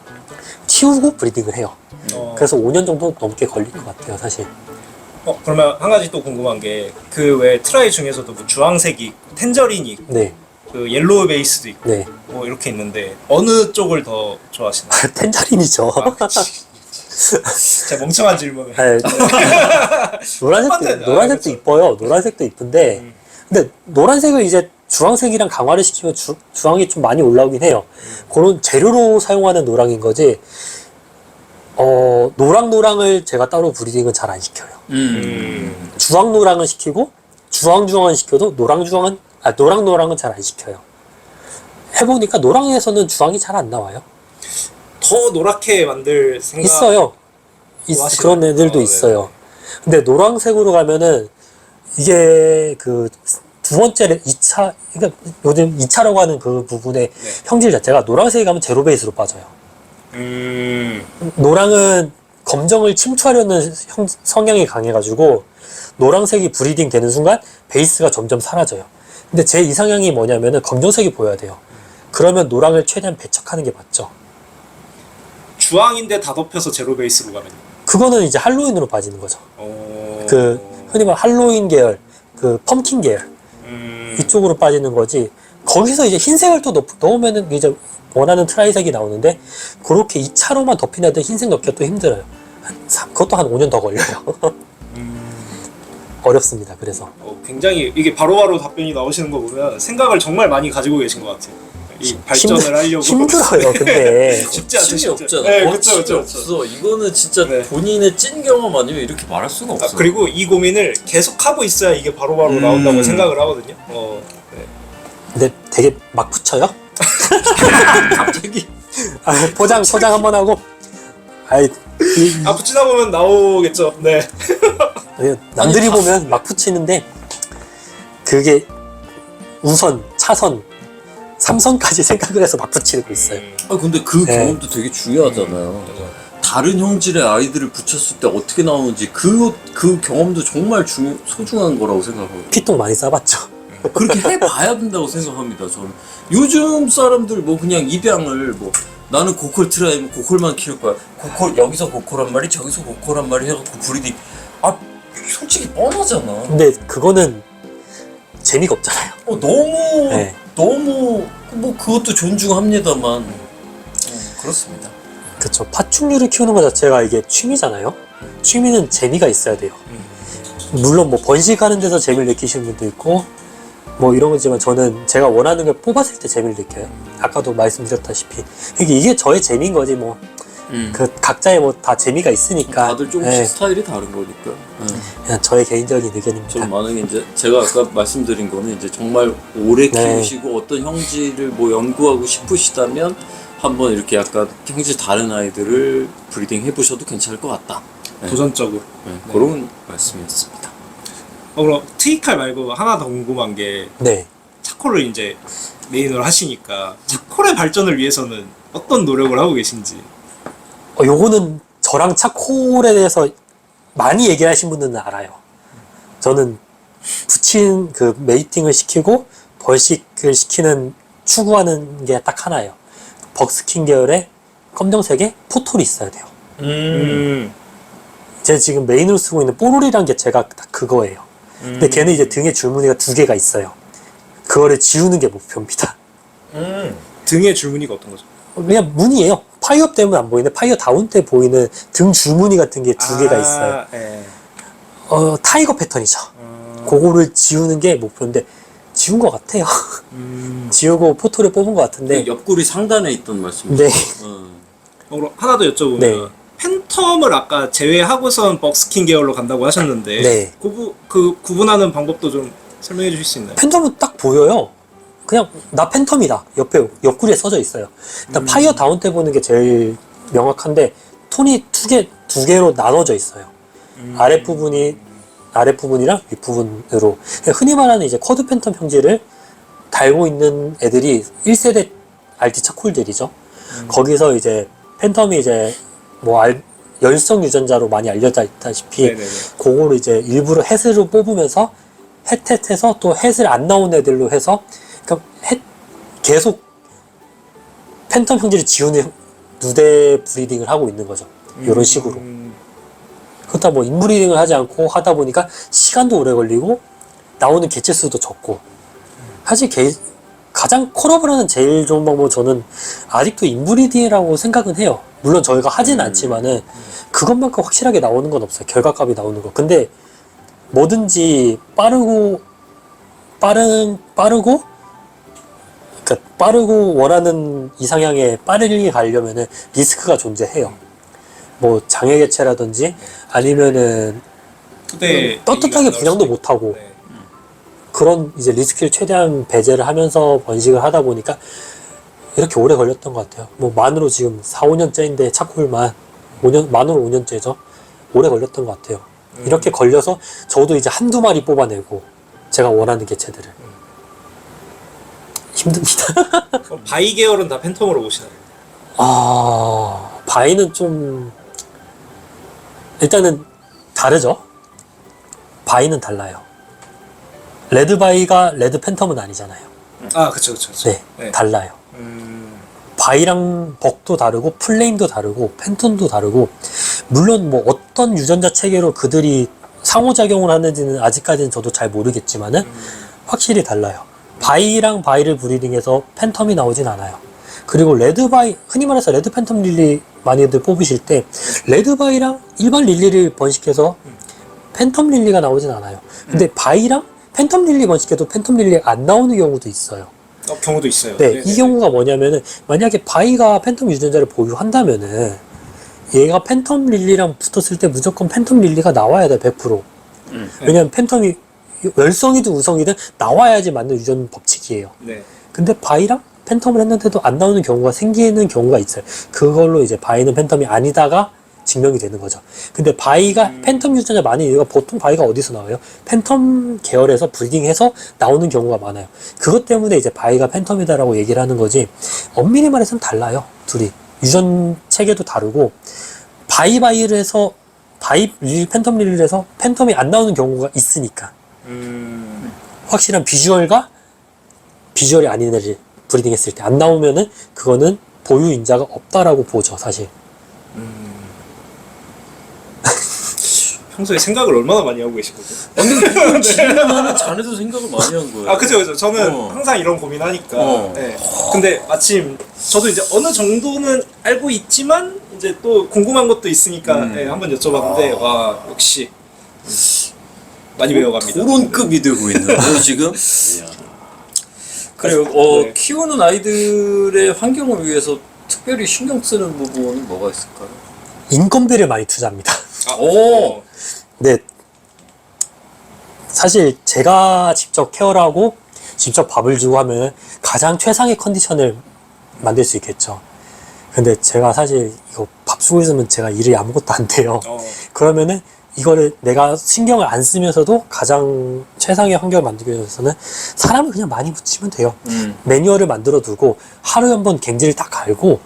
키우고 브리딩을 해요. 그래서 5년 정도 넘게 걸릴 것 같아요, 사실. 그러면 한 가지 또 궁금한 게 그 외 트라이 중에서도 뭐 주황색이 있고 텐저린이 있고 네, 그 옐로우 베이스도 있고 네. 뭐 이렇게 있는데 어느 쪽을 더 좋아하시나요? 텐자린이죠. 제 멍청한 질문을. 네. 노란색도 그렇죠. 이뻐요. 노란색도 이쁜데, 근데 노란색을 이제 주황색이랑 강화를 시키면 주황이 좀 많이 올라오긴 해요. 그런 재료로 사용하는 노랑인 거지. 노랑을 제가 따로 브리딩은 잘 안 시켜요. 주황노랑은 시키고 주황은 시켜도 노랑은 잘 안 시켜요. 해보니까 노랑에서는 주황이 잘 안 나와요. 더 노랗게 만들 생각 있어요. 하시나요? 그런 애들도 있어요. 근데 노란색으로 가면은 이게 그 두 번째 2차, 그러니까 요즘 2차라고 하는 그 부분의 형질 자체가 노란색이 가면 제로 베이스로 빠져요. 노랑은 검정을 침투하려는 성향이 강해가지고 노란색이 브리딩 되는 순간 베이스가 점점 사라져요. 근데 제 이상향이 뭐냐면은 검정색이 보여야 돼요. 그러면 노랑을 최대한 배척하는 게 맞죠. 주황인데 다 덮여서 제로 베이스로 가면 그거는 이제 할로윈으로 빠지는 거죠. 그 흔히 말 할로윈 계열, 그 펌킨 계열 이쪽으로 빠지는 거지. 거기서 이제 흰색을 또 넣으면은 이제 원하는 트라이색이 나오는데 그렇게 2차로만 덮인 애들 흰색 넣기가 또 힘들어요. 그것도 한 5년 더 걸려요. 어렵습니다. 그래서 굉장히 이게 바로바로 답변이 나오시는 거 보면 생각을 정말 많이 가지고 계신 것 같아요. 이 발전을 하려고 힘들어요. 근데 쉽지 않죠. 힘이 쉽지 없잖아. 네, 그쵸, 그쵸. 없어. 이거는 진짜 네. 본인의 찐 경험 아니면 이렇게 말할 수가 없어. 그리고 이 고민을 계속 하고 있어야 이게 바로바로 나온다고 생각을 하거든요. 네. 근데 되게 막 붙여요. 갑자기 포장 한번 하고 붙이다 보면 나오겠죠. 네. 남들이 보면 막 붙이는데 그게 우선, 차선, 3선까지 생각을 해서 막 붙이고 있어요. 근데 그 네. 경험도 되게 중요하잖아요. 다른 형질의 아이들을 붙였을 때 어떻게 나오는지 그 경험도 정말 소중한 거라고 생각하고 피똥 많이 싸봤죠. 그렇게 해봐야 된다고 생각합니다. 저는 요즘 사람들 뭐 그냥 입양을 뭐 나는 고콜 트라이면 고콜만 키울 거야. 고콜 여기서 고콜 한 마리 저기서 고콜 한 마리 해갖고 브리딩. 솔직히 뻔하잖아. 근데 그거는 재미가 없잖아요. 네. 너무 뭐 그것도 존중합니다만 그렇습니다. 그쵸. 파충류를 키우는 것 자체가 이게 취미잖아요. 취미는 재미가 있어야 돼요. 물론 뭐 번식하는 데서 재미를 느끼시는 분도 있고 뭐 이런 거지만 저는 제가 원하는 걸 뽑았을 때 재미를 느껴요. 아까도 말씀드렸다시피 이게 저의 재미인 거지 뭐. 그 각자의 뭐 다 재미가 있으니까. 다들 조금씩 스타일이 다른 거니까. 그냥 저의 개인적인 의견입니다. 좀 만약에 이제 제가 아까 말씀드린 거는 이제 정말 오래 키우시고 어떤 형질을 뭐 연구하고 싶으시다면 한번 이렇게 약간 형질 다른 아이들을 브리딩 해보셔도 괜찮을 것 같다. 도전적으로. 그런 말씀이었습니다. 그럼 트이칼 말고 하나 더 궁금한 게 네. 차콜을 이제 메인으로 하시니까 차콜의 발전을 위해서는 어떤 노력을 하고 계신지. 요거는 저랑 차콜에 대해서 많이 얘기하신 분들은 알아요. 저는 붙인 그 메이팅을 시키고 벌식을 시키는 추구하는 게 딱 하나예요. 벅스킨 계열의 검정색의 포톨이 있어야 돼요. 제가 지금 메인으로 쓰고 있는 뽀로리란 게 제가 딱 그거예요. 근데 걔는 이제 등에 줄무늬가 2개가 있어요. 그거를 지우는 게 목표입니다. 등의 줄무늬가 어떤 거죠? 그냥 무늬예요. 파이어 때문에 안 보이는데 파이어 다운 때 보이는 등 줄무늬 같은 게 2개가 있어요. 예. 타이거 패턴이죠. 그거를 지우는 게 목표인데 지운 것 같아요. 지우고 포토를 뽑은 것 같은데 그 옆구리 상단에 있던 말씀이죠. 네. 그럼 하나 더 여쭤보면 네. 팬텀을 아까 제외하고선 벅스킨 계열로 간다고 하셨는데 네. 그 구분하는 방법도 좀 설명해 주실 수 있나요? 팬텀은 딱 보여요. 그냥 나 팬텀이다. 옆에 옆구리에 써져 있어요. 일단 파이어 다운 때 보는 게 제일 명확한데 톤이 두 개로 나눠져 있어요. 아랫부분이랑 윗부분으로. 흔히 말하는 이제 쿼드 팬텀 형질을 달고 있는 애들이 1세대 RT 차콜들이죠. 거기서 이제 팬텀이 이제 뭐 열성 유전자로 많이 알려져 있다시피 네네네. 그거를 이제 일부러 햇으로 뽑으면서 햇해서 또 햇을 안 나온 애들로 해서 그러니까 계속 팬텀 형질을 지우는 누대 브리딩을 하고 있는 거죠. 이런 식으로. 그렇다 뭐 인브리딩을 하지 않고 하다 보니까 시간도 오래 걸리고 나오는 개체 수도 적고. 사실 가장 콜업을 하는 제일 좋은 방법은 저는 아직도 인브리딩이라고 생각은 해요. 물론 저희가 하진 않지만은 그것만큼 확실하게 나오는 건 없어요. 결과값이 나오는 거. 근데 뭐든지 빠르고 원하는 이상향에 빠르게 가려면은 리스크가 존재해요. 뭐 장애 개체라든지 아니면은 떳떳하게 분양도 못 하고 네. 그런 이제 리스크를 최대한 배제를 하면서 번식을 하다 보니까 이렇게 오래 걸렸던 것 같아요. 뭐 만으로 지금 4, 5년째인데 차콜만 만으로 5년째죠. 오래 걸렸던 것 같아요. 이렇게 걸려서 저도 이제 한두 마리 뽑아내고 제가 원하는 개체들을 힘듭니다. 그럼 바이 계열은 다 팬텀으로 오시나요? 바이는 좀 일단은 다르죠. 바이는 달라요. 레드 바이가 레드 팬텀은 아니잖아요. 그쵸. 네, 달라요. 바이랑 벅도 다르고 플레임도 다르고 팬톤도 다르고 물론 뭐 어떤 유전자 체계로 그들이 상호작용을 하는지는 아직까지는 저도 잘 모르겠지만은 확실히 달라요. 바이랑 바이를 브리딩해서 팬텀이 나오진 않아요. 그리고 레드 바이, 흔히 말해서 레드 팬텀 릴리 많이들 뽑으실 때 레드 바이랑 일반 릴리를 번식해서 팬텀 릴리가 나오진 않아요. 근데 바이랑 팬텀 릴리 번식해도 팬텀 릴리 안 나오는 경우도 있어요. 경우도 있어요. 네, 이 경우가 뭐냐면은 만약에 바이가 팬텀 유전자를 보유한다면은 얘가 팬텀 릴리랑 붙었을 때 무조건 팬텀 릴리가 나와야 돼, 100%. 왜냐면 팬텀이 열성이든 우성이든 나와야지 맞는 유전 법칙이에요. 네. 근데 바이랑 팬텀을 했는데도 안 나오는 경우가 생기는 경우가 있어요. 그걸로 이제 바이는 팬텀이 아니다가 증명이 되는 거죠. 근데 바이가 팬텀 유전자 많이 이유가 보통 바이가 어디서 나와요? 팬텀 계열에서 브리딩해서 나오는 경우가 많아요. 그것 때문에 이제 바이가 팬텀이다라고 얘기를 하는 거지. 엄밀히 말해서는 달라요. 둘이. 유전 체계도 다르고 바이를 해서 팬텀 릴리를 해서 팬텀이 안 나오는 경우가 있으니까. 확실한 비주얼과 비주얼이 아닌 애를 브리딩했을 때 안 나오면은 그거는 보유 인자가 없다라고 보죠, 사실. 평소에 생각을 얼마나 많이 하고 계신 거죠? 근데 그걸 질문하면 자네도 생각을 많이 한 거예요. 그쵸. 저는 항상 이런 고민하니까. 네. 근데 마침 저도 이제 어느 정도는 알고 있지만 이제 또 궁금한 것도 있으니까 네, 한번 여쭤봤는데 와 역시 많이 배워갑니다. 토론급이 되고 있는 거 지금. 이야. 그래요. 네. 키우는 아이들의 환경을 위해서 특별히 신경 쓰는 부분은 뭐가 있을까요? 인건비를 많이 투자합니다. 오. 네. 사실 제가 직접 케어를 하고 직접 밥을 주고 하면 가장 최상의 컨디션을 만들 수 있겠죠. 근데 제가 사실 이거 밥 주고 있으면 제가 일이 아무것도 안 돼요. 그러면은 이거를 내가 신경을 안 쓰면서도 가장 최상의 환경을 만들기 위해서는 사람을 그냥 많이 붙이면 돼요. 매뉴얼을 만들어 두고 하루에 한 번 갱지를 딱 갈고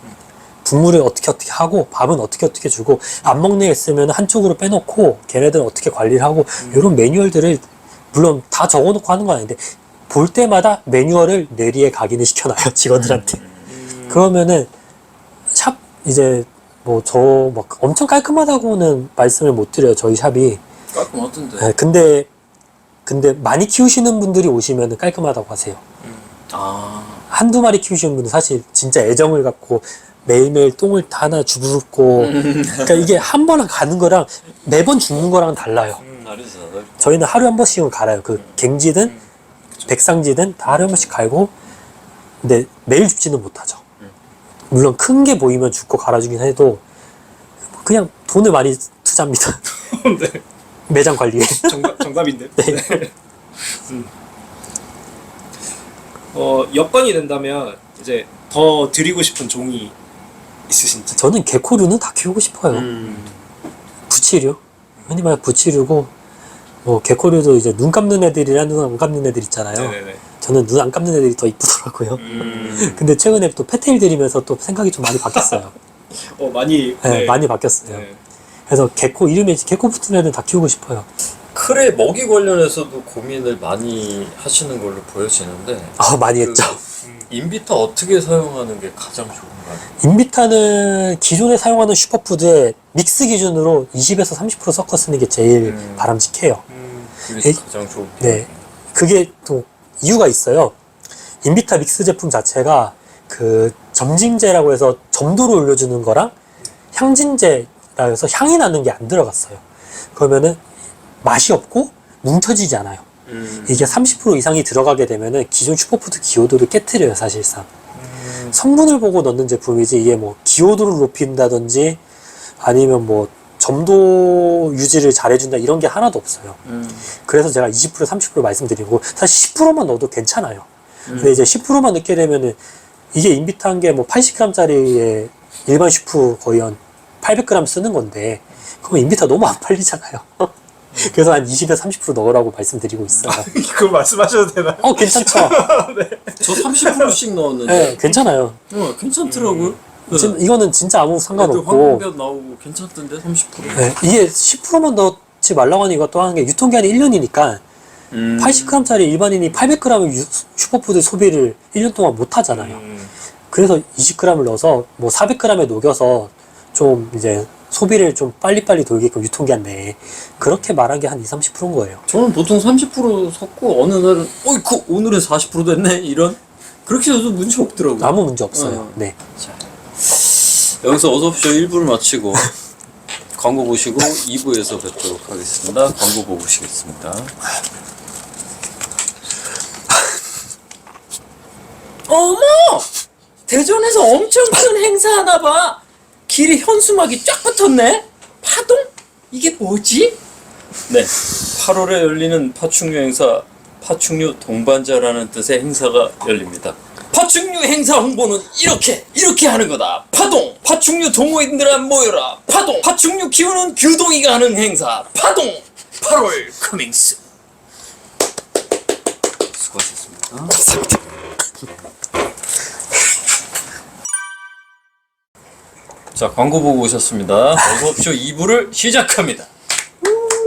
분무를 어떻게 하고 밥은 어떻게 주고 안 먹는 애 있으면 한쪽으로 빼놓고 걔네들은 어떻게 관리를 하고 이런 매뉴얼들을 물론 다 적어놓고 하는 건 아닌데 볼 때마다 매뉴얼을 뇌리에 각인을 시켜놔요 직원들한테. 그러면은 샵 이제 뭐 저 막 엄청 깔끔하다고는 말씀을 못 드려요 저희 샵이. 깔끔하던데. 네, 근데 많이 키우시는 분들이 오시면 깔끔하다고 하세요. 아, 한두 마리 키우시는 분은 사실 진짜 애정을 갖고 매일매일 똥을 다 하나 주부르고 그러니까 이게 한 번 가는 거랑 매번 죽는 거랑 달라요. 다르지. 저희는 하루에 한 번씩은 갈아요. 그 갱지든 백상지든 다 하루에 한 번씩 갈고 근데 매일 죽지는 못하죠. 물론 큰 게 보이면 죽고 갈아주긴 해도 그냥 돈을 많이 투자합니다. 네. 매장 관리에. 정답인데. 네. 여건이 된다면 이제 더 드리고 싶은 종이 있으신지. 저는 개코류는 다 키우고 싶어요. 부치류. 흔히 말해 부치류고 뭐 개코류도 이제 눈 감는 애들이랑 눈 안 감는 애들 있잖아요. 네네네. 저는 눈 안 감는 애들이 더 이쁘더라고요. 근데 최근에 또 페테일 들이면서 또 생각이 좀 많이 바뀌었어요. 많이. 네, 많이 바뀌었어요. 네. 그래서 개코 이름에 개코 붙은 애들 다 키우고 싶어요. 크레 먹이 관련해서도 고민을 많이 하시는 걸로 보여지는데 아 많이 그 했죠. 인비타 어떻게 사용하는 게 가장 좋은가요? 인비타는 기존에 사용하는 슈퍼푸드에 믹스 기준으로 20에서 30% 섞어 쓰는 게 제일 바람직해요. 그게 에? 가장 좋은. 네, 그게 또 이유가 있어요. 인비타 믹스 제품 자체가 그 점징제라고 해서 점도를 올려주는 거랑 향진제라 해서 향이 나는 게 안 들어갔어요. 그러면은 맛이 없고 뭉쳐지지 않아요. 이게 30% 이상이 들어가게 되면은 기존 슈퍼푸드 기호도를 깨트려요, 사실상. 성분을 보고 넣는 제품이지 이게 뭐 기호도를 높인다든지 아니면 뭐 점도 유지를 잘해준다 이런 게 하나도 없어요. 그래서 제가 20% 30% 말씀드리고 사실 10%만 넣어도 괜찮아요. 근데 이제 10%만 넣게 되면은 이게 인비타한 게 뭐 80g짜리에 일반 슈프 거의 한 800g 쓰는 건데 그럼 인비타 너무 안 팔리잖아요. 그래서 한 20에서 30% 넣으라고 말씀드리고 있어요. 그거 말씀하셔도 되나요? 괜찮죠? 저 30%씩 넣었는데. 네, 괜찮아요. 괜찮더라고요. 네. 이거는 진짜 아무 상관없고 황금볕 나오고 괜찮던데 30%. 네, 이게 10%만 넣지 말라고 하는 이유가 또 하는 게 유통기한이 1년이니까 80g짜리 일반인이 800g의 슈퍼푸드 소비를 1년 동안 못 하잖아요. 그래서 20g을 넣어서 뭐 400g에 녹여서 좀 이제 소비를 좀 빨리빨리 돌게끔 유통기한 내에 그렇게 말한 게 한 20, 30%인 거예요. 저는 보통 30% 섞고 어느 날은 어이쿠 오늘은 40% 됐네 이런 그렇게 해도 문제 없더라고요. 아무 문제 없어요. 네. 여기서 어서옵쇼 1부를 마치고 광고 보시고 2부에서 뵙도록 하겠습니다. 광고 보고 오시겠습니다. 어머! 대전에서 엄청 큰 행사 하나 봐. 길에 현수막이 쫙 붙었네. 파동? 이게 뭐지? 네, 8월에 열리는 파충류 행사 파충류 동반자라는 뜻의 행사가 열립니다. 파충류 행사 홍보는 이렇게 하는 거다. 파동! 파충류 동호인들아 모여라. 파동! 파충류 키우는 규동이가 하는 행사. 파동! 8월 커밍스. 수고하셨습니다. 감사합니다. 자, 광고 보고 오셨습니다. 어서옵쇼 2부를 시작합니다.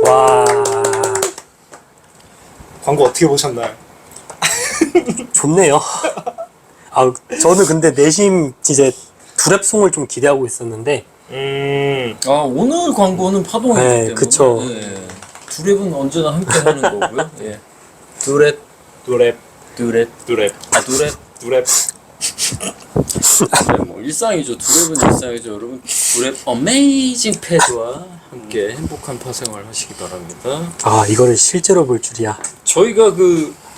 와, 광고 어떻게 보셨나요? 좋네요. 저는 근데 내심 이제 두랩송을 좀 기대하고 있었는데 아, 오늘 광고는 파동이기 네, 때문에. 그쵸. 네. 두랩은 언제나 함께 하는 거고요. 예. 두랩, 두랩, 두랩, 두랩, 두랩. 두랩. 네, 뭐 일상이죠. 두랩은 일상이죠. 여러분, 두랩 어메이징 패드와 함께 행복한 파생활 하시기 바랍니다. 이거를 실제로 볼 줄이야. 저희가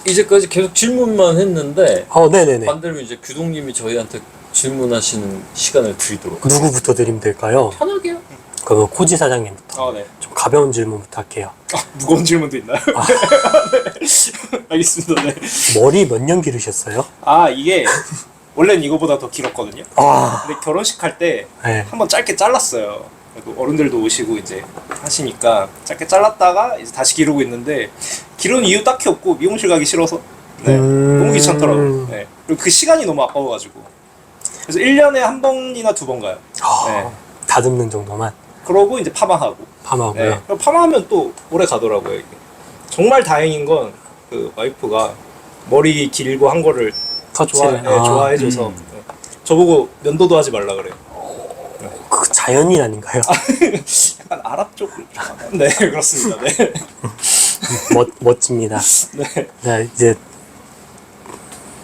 이제까지 계속 질문만 했는데 네네네. 반대로 이제 규동님이 저희한테 질문하시는 시간을 드리도록 누구부터 드리면 될까요? 편하게요. 그럼 코지 사장님부터 네. 좀 가벼운 질문부터 할게요. 무거운 질문도 있나요? 네. 알겠습니다. 네. 머리 몇 년 기르셨어요? 이게 원래는 이거보다 더 길었거든요. 근데 결혼식 할 때 네. 한번 짧게 잘랐어요. 그래도 어른들도 오시고 이제 하시니까 짧게 잘랐다가 이제 다시 기르고 있는데 기르는 이유 딱히 없고 미용실 가기 싫어서 너무 귀찮더라고요. 네. 그리고 그 시간이 너무 아까워가지고 그래서 1년에 한 번이나 두 번 가요. 네. 다듬는 정도만 그러고 이제 파마하고. 파마하고요. 네. 그럼 파마하면 또 오래 가더라고요. 이게. 정말 다행인 건 그 와이프가 머리 길고 한 거를 터치를 좋아해줘서 네. 저보고 면도도 하지 말라 그래요. 그 자연인 아닌가요? 약간 아랍 쪽. 네 그렇습니다. 네. 멋집니다. 네. 네, 이제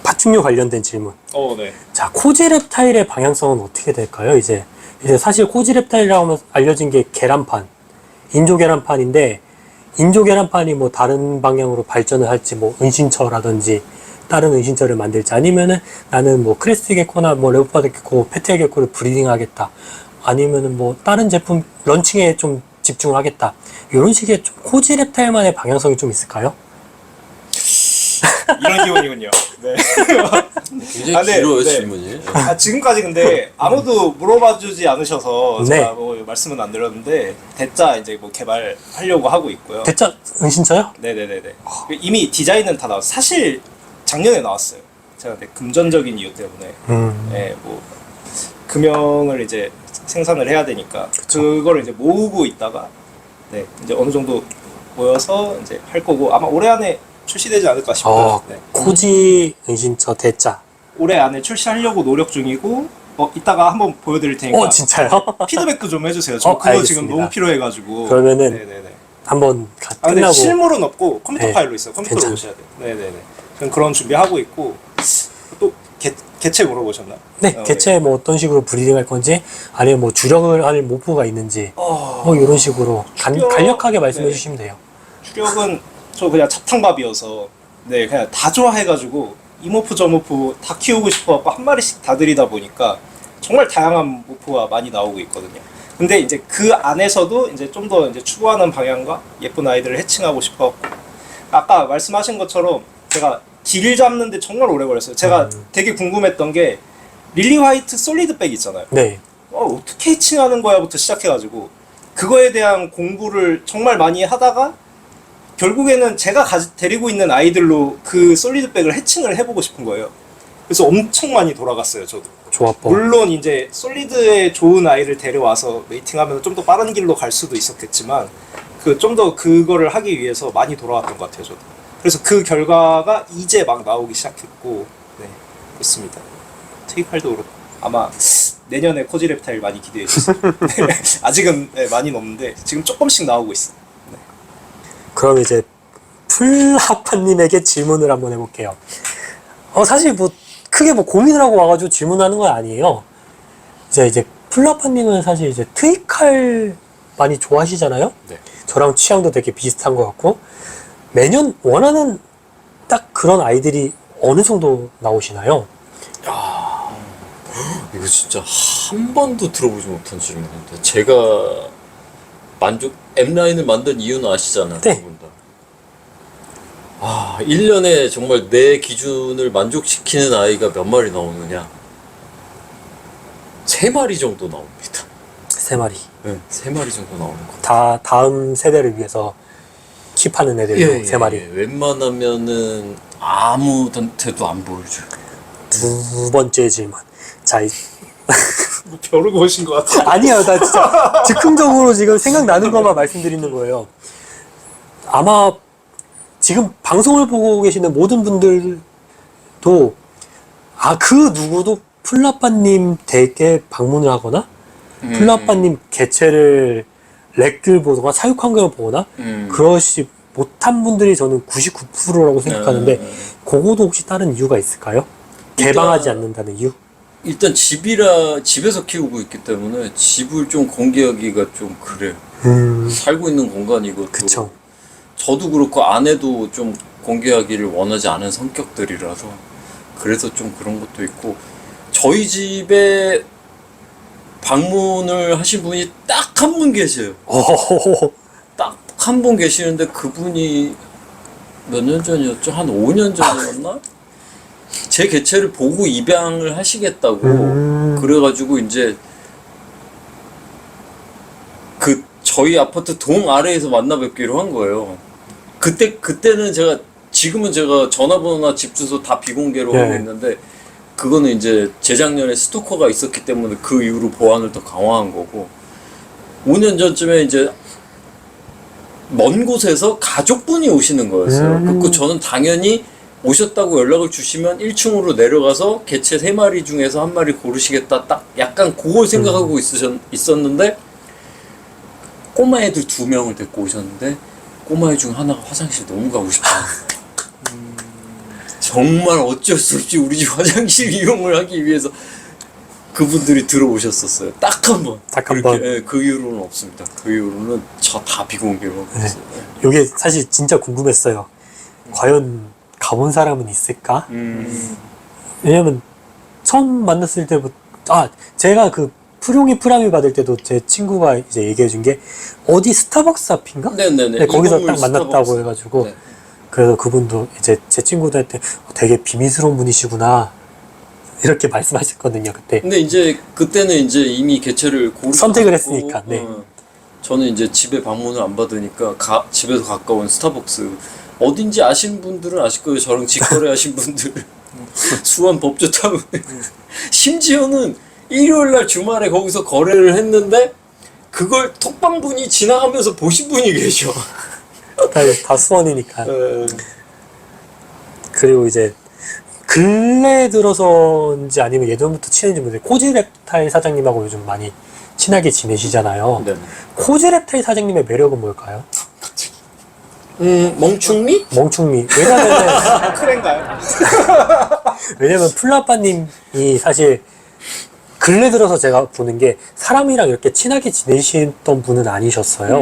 파충류 관련된 질문. 네. 자, 코지랩타일의 방향성은 어떻게 될까요? 이제 사실 코지랩타일이라고 하면 알려진 게 계란판, 인조 계란판인데, 인조 계란판이 뭐 다른 방향으로 발전을 할지, 뭐 은신처라든지 다른 은신처를 만들지, 아니면은 나는 뭐 크레스트 게코나 뭐 레오파드 게코, 페트의 게코를 브리딩하겠다, 아니면은 뭐 다른 제품 런칭에 좀 집중을 하겠다, 이런 식의 좀 코지랩타일만의 방향성이 좀 있을까요? 이런 기분이군요. 네. 굉장히 길어요, 질문이. 지금까지 근데 아무도 물어봐주지 않으셔서 네. 제가 뭐 말씀은 안 드렸는데 대짜 이제 뭐 개발하려고 하고 있고요. 대짜 은신처요? 네네네네. 이미 디자인은 다 나왔어요. 사실 작년에 나왔어요. 제가 금전적인 이유 때문에 네, 뭐 금형을 이제 생산을 해야 되니까 그거를 이제 모으고 있다가 네, 이제 어느 정도 모여서 이제 할 거고 아마 올해 안에 출시되지 않을까 싶어요. 네. 코지 은신처 대짜. 올해 안에 출시하려고 노력 중이고 이따가 한번 보여드릴 테니까 진짜요? 피드백도 좀 해주세요. 저 그거 알겠습니다. 지금 너무 필요해가지고. 그러면은 네네네. 한번 근데 끝나고 실물은 없고 컴퓨터 네. 파일로 있어요. 컴퓨터로 괜찮아요. 보셔야 돼요. 네네네. 저는 그런 준비하고 있고 또 개체 물어보셨나요? 네, 개체 뭐 어떤 식으로 브리딩할 건지, 아니면 뭐 주력을 할 모프가 있는지, 뭐 이런 식으로 간략하게 말씀해 네. 주시면 돼요. 주력은 저 그냥 잡탕밥이어서 네 그냥 다 좋아해가지고 이모프 저모프 다 키우고 싶어갖고 한 마리씩 다 들이다 보니까 정말 다양한 모프가 많이 나오고 있거든요. 근데 이제 그 안에서도 이제 좀 더 이제 추구하는 방향과 예쁜 아이들을 해칭하고 싶어갖고 아까 말씀하신 것처럼 제가 길 잡는데 정말 오래 걸렸어요. 제가 되게 궁금했던 게 릴리 화이트 솔리드백 있잖아요. 네. 어떻게 해칭하는 거야부터 시작해가지고 그거에 대한 공부를 정말 많이 하다가 결국에는 제가 데리고 있는 아이들로 그 솔리드백을 해칭을 해보고 싶은 거예요. 그래서 엄청 많이 돌아갔어요, 저도. 조합법. 물론 이제 솔리드에 좋은 아이를 데려와서 메이팅하면 좀 더 빠른 길로 갈 수도 있었겠지만 그 좀 더 그거를 하기 위해서 많이 돌아왔던 것 같아요, 저도. 그래서 그 결과가 이제 막 나오기 시작했고, 네, 그렇습니다. 트위칼도 그렇고 아마 내년에 코지랩타일 많이 기대해 주세요. 네, 아직은 네, 많이 없는데 지금 조금씩 나오고 있어요. 그럼 이제 풀하파님에게 질문을 한번 해볼게요. 사실 뭐 크게 뭐 고민을 하고 와가지고 질문하는 건 아니에요. 이제 풀하파님은 사실 이제 트위칼 많이 좋아하시잖아요. 네. 저랑 취향도 되게 비슷한 것 같고, 매년 원하는 딱 그런 아이들이 어느 정도 나오시나요? 이거 진짜 한 번도 들어보지 못한 질문인데, 제가 M라인을 만든 이유는 아시잖아요. 네. 두 분 다. 1년에 정말 내 기준을 만족시키는 아이가 몇 마리 나오느냐? 3마리 정도 나옵니다. 3마리. 네, 3마리 정도 나오는 거. 다 다음 세대를 위해서 킵하는 애들로 3마리. 웬만하면은 아무한테도 안 보여줘요. 두 번째 질문. 자, 벼르고 오신 것 같아요. 아니에요. 나 진짜 즉흥적으로 지금 생각나는 것만 말씀드리는 거예요. 아마 지금 방송을 보고 계시는 모든 분들도 그 누구도 풀라빠님 댁에 방문을 하거나 풀라빠님 개체를 렉을 보거나 사육 환경을 보거나 그러시 못한 분들이 저는 99%라고 생각하는데 그거도 혹시 다른 이유가 있을까요? 개방하지 않는다는 이유? 일단 집에서 키우고 있기 때문에 집을 좀 공개하기가 좀 그래요. 살고 있는 공간이고 그쵸. 저도 그렇고 아내도 좀 공개하기를 원하지 않은 성격들이라서 그래서 좀 그런 것도 있고, 저희 집에 방문을 하신 분이 딱 한 분 계세요. 딱 한 분 계시는데 그분이 몇 년 전이었죠? 한 5년 전이었나? 제 개체를 보고 입양을 하시겠다고 그래가지고 이제 저희 아파트 동 아래에서 만나 뵙기로 한 거예요. 그때는 지금은 제가 전화번호나 집 주소 다 비공개로 하고 있는데, 그거는 이제 재작년에 스토커가 있었기 때문에 그 이후로 보안을 더 강화한 거고, 5년 전쯤에 이제 먼 곳에서 가족분이 오시는 거였어요. 그리고 저는 당연히 오셨다고 연락을 주시면 1층으로 내려가서 개체 3마리 중에서 한 마리 고르시겠다 딱 약간 그걸 생각하고 있었는데 꼬마 애들 2명을 데리고 오셨는데 꼬마 애 중 하나가 화장실 너무 가고 싶다. 정말 어쩔 수 없이 우리 집 화장실 이용을 하기 위해서 그분들이 들어오셨었어요. 딱 한 번. 딱 한 그렇게, 번. 예, 그 이후로는 없습니다. 그 이후로는 저 다 비공개로 하고 네. 있어요. 요게 사실 진짜 궁금했어요. 과연 가본 사람은 있을까? 왜냐면 처음 만났을 때부터 제가 그 프라미 받을 때도 제 친구가 이제 얘기해 준 게 어디 스타벅스 앞인가? 네네네. 네, 거기서 이건물 딱 만났다고 스타벅스. 해가지고 네. 그래서 그분도 이제 제 친구들한테 되게 비밀스러운 분이시구나 이렇게 말씀하셨거든요 그때. 근데 이제 그때는 이제 이미 개체를 선택을 했으니까, 네. 저는 이제 집에 방문을 안 받으니까 집에서 가까운 스타벅스 어딘지 아시는 분들은 아실 거예요. 저랑 직거래 하신 분들 수원 법조타운 심지어는 일요일날 주말에 거기서 거래를 했는데 그걸 톡방분이 지나가면서 보신 분이 계셔. 다 수원이니까. 그리고 이제 근래 들어서인지 아니면 예전부터 친해진 분들 코지랩타일 사장님하고 요즘 많이 친하게 지내시잖아요. 네. 코지랩타일 사장님의 매력은 뭘까요? 멍충미? 멍충미. 왜냐면 크랜가요? 플라빠님이 사실 근래 들어서 제가 보는 게 사람이랑 이렇게 친하게 지내시던 분은 아니셨어요.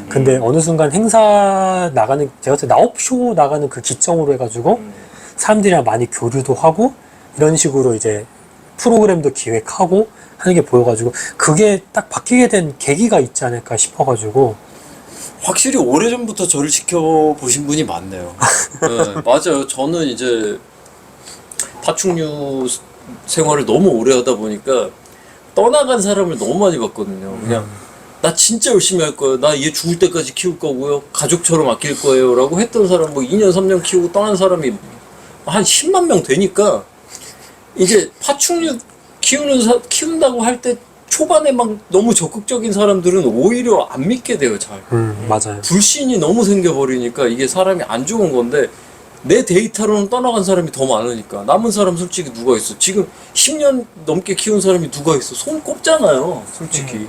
근데 어느 순간 행사 나가는, 제가 그때 나옵쇼 나가는 그 기점으로 해가지고 사람들이랑 많이 교류도 하고 이런 식으로 이제 프로그램도 기획하고 하는 게 보여가지고 그게 딱 바뀌게 된 계기가 있지 않을까 싶어가지고. 확실히 오래전부터 저를 지켜보신 분이 많네요. 네, 맞아요. 저는 이제 파충류 생활을 너무 오래 하다 보니까 떠나간 사람을 너무 많이 봤거든요. 그냥 나 진짜 열심히 할 거예요. 나 얘 죽을 때까지 키울 거고요. 가족처럼 아낄 거예요. 라고 했던 사람 뭐 2년, 3년 키우고 떠난 사람이 한 10만 명 되니까 이제 파충류 키운다고 할 때 초반에 막 너무 적극적인 사람들은 오히려 안 믿게 돼요, 잘. 맞아요. 불신이 너무 생겨버리니까 이게 사람이 안 좋은 건데 내 데이터로는 떠나간 사람이 더 많으니까 남은 사람 솔직히 누가 있어? 지금 10년 넘게 키운 사람이 누가 있어? 손 꼽잖아요, 솔직히.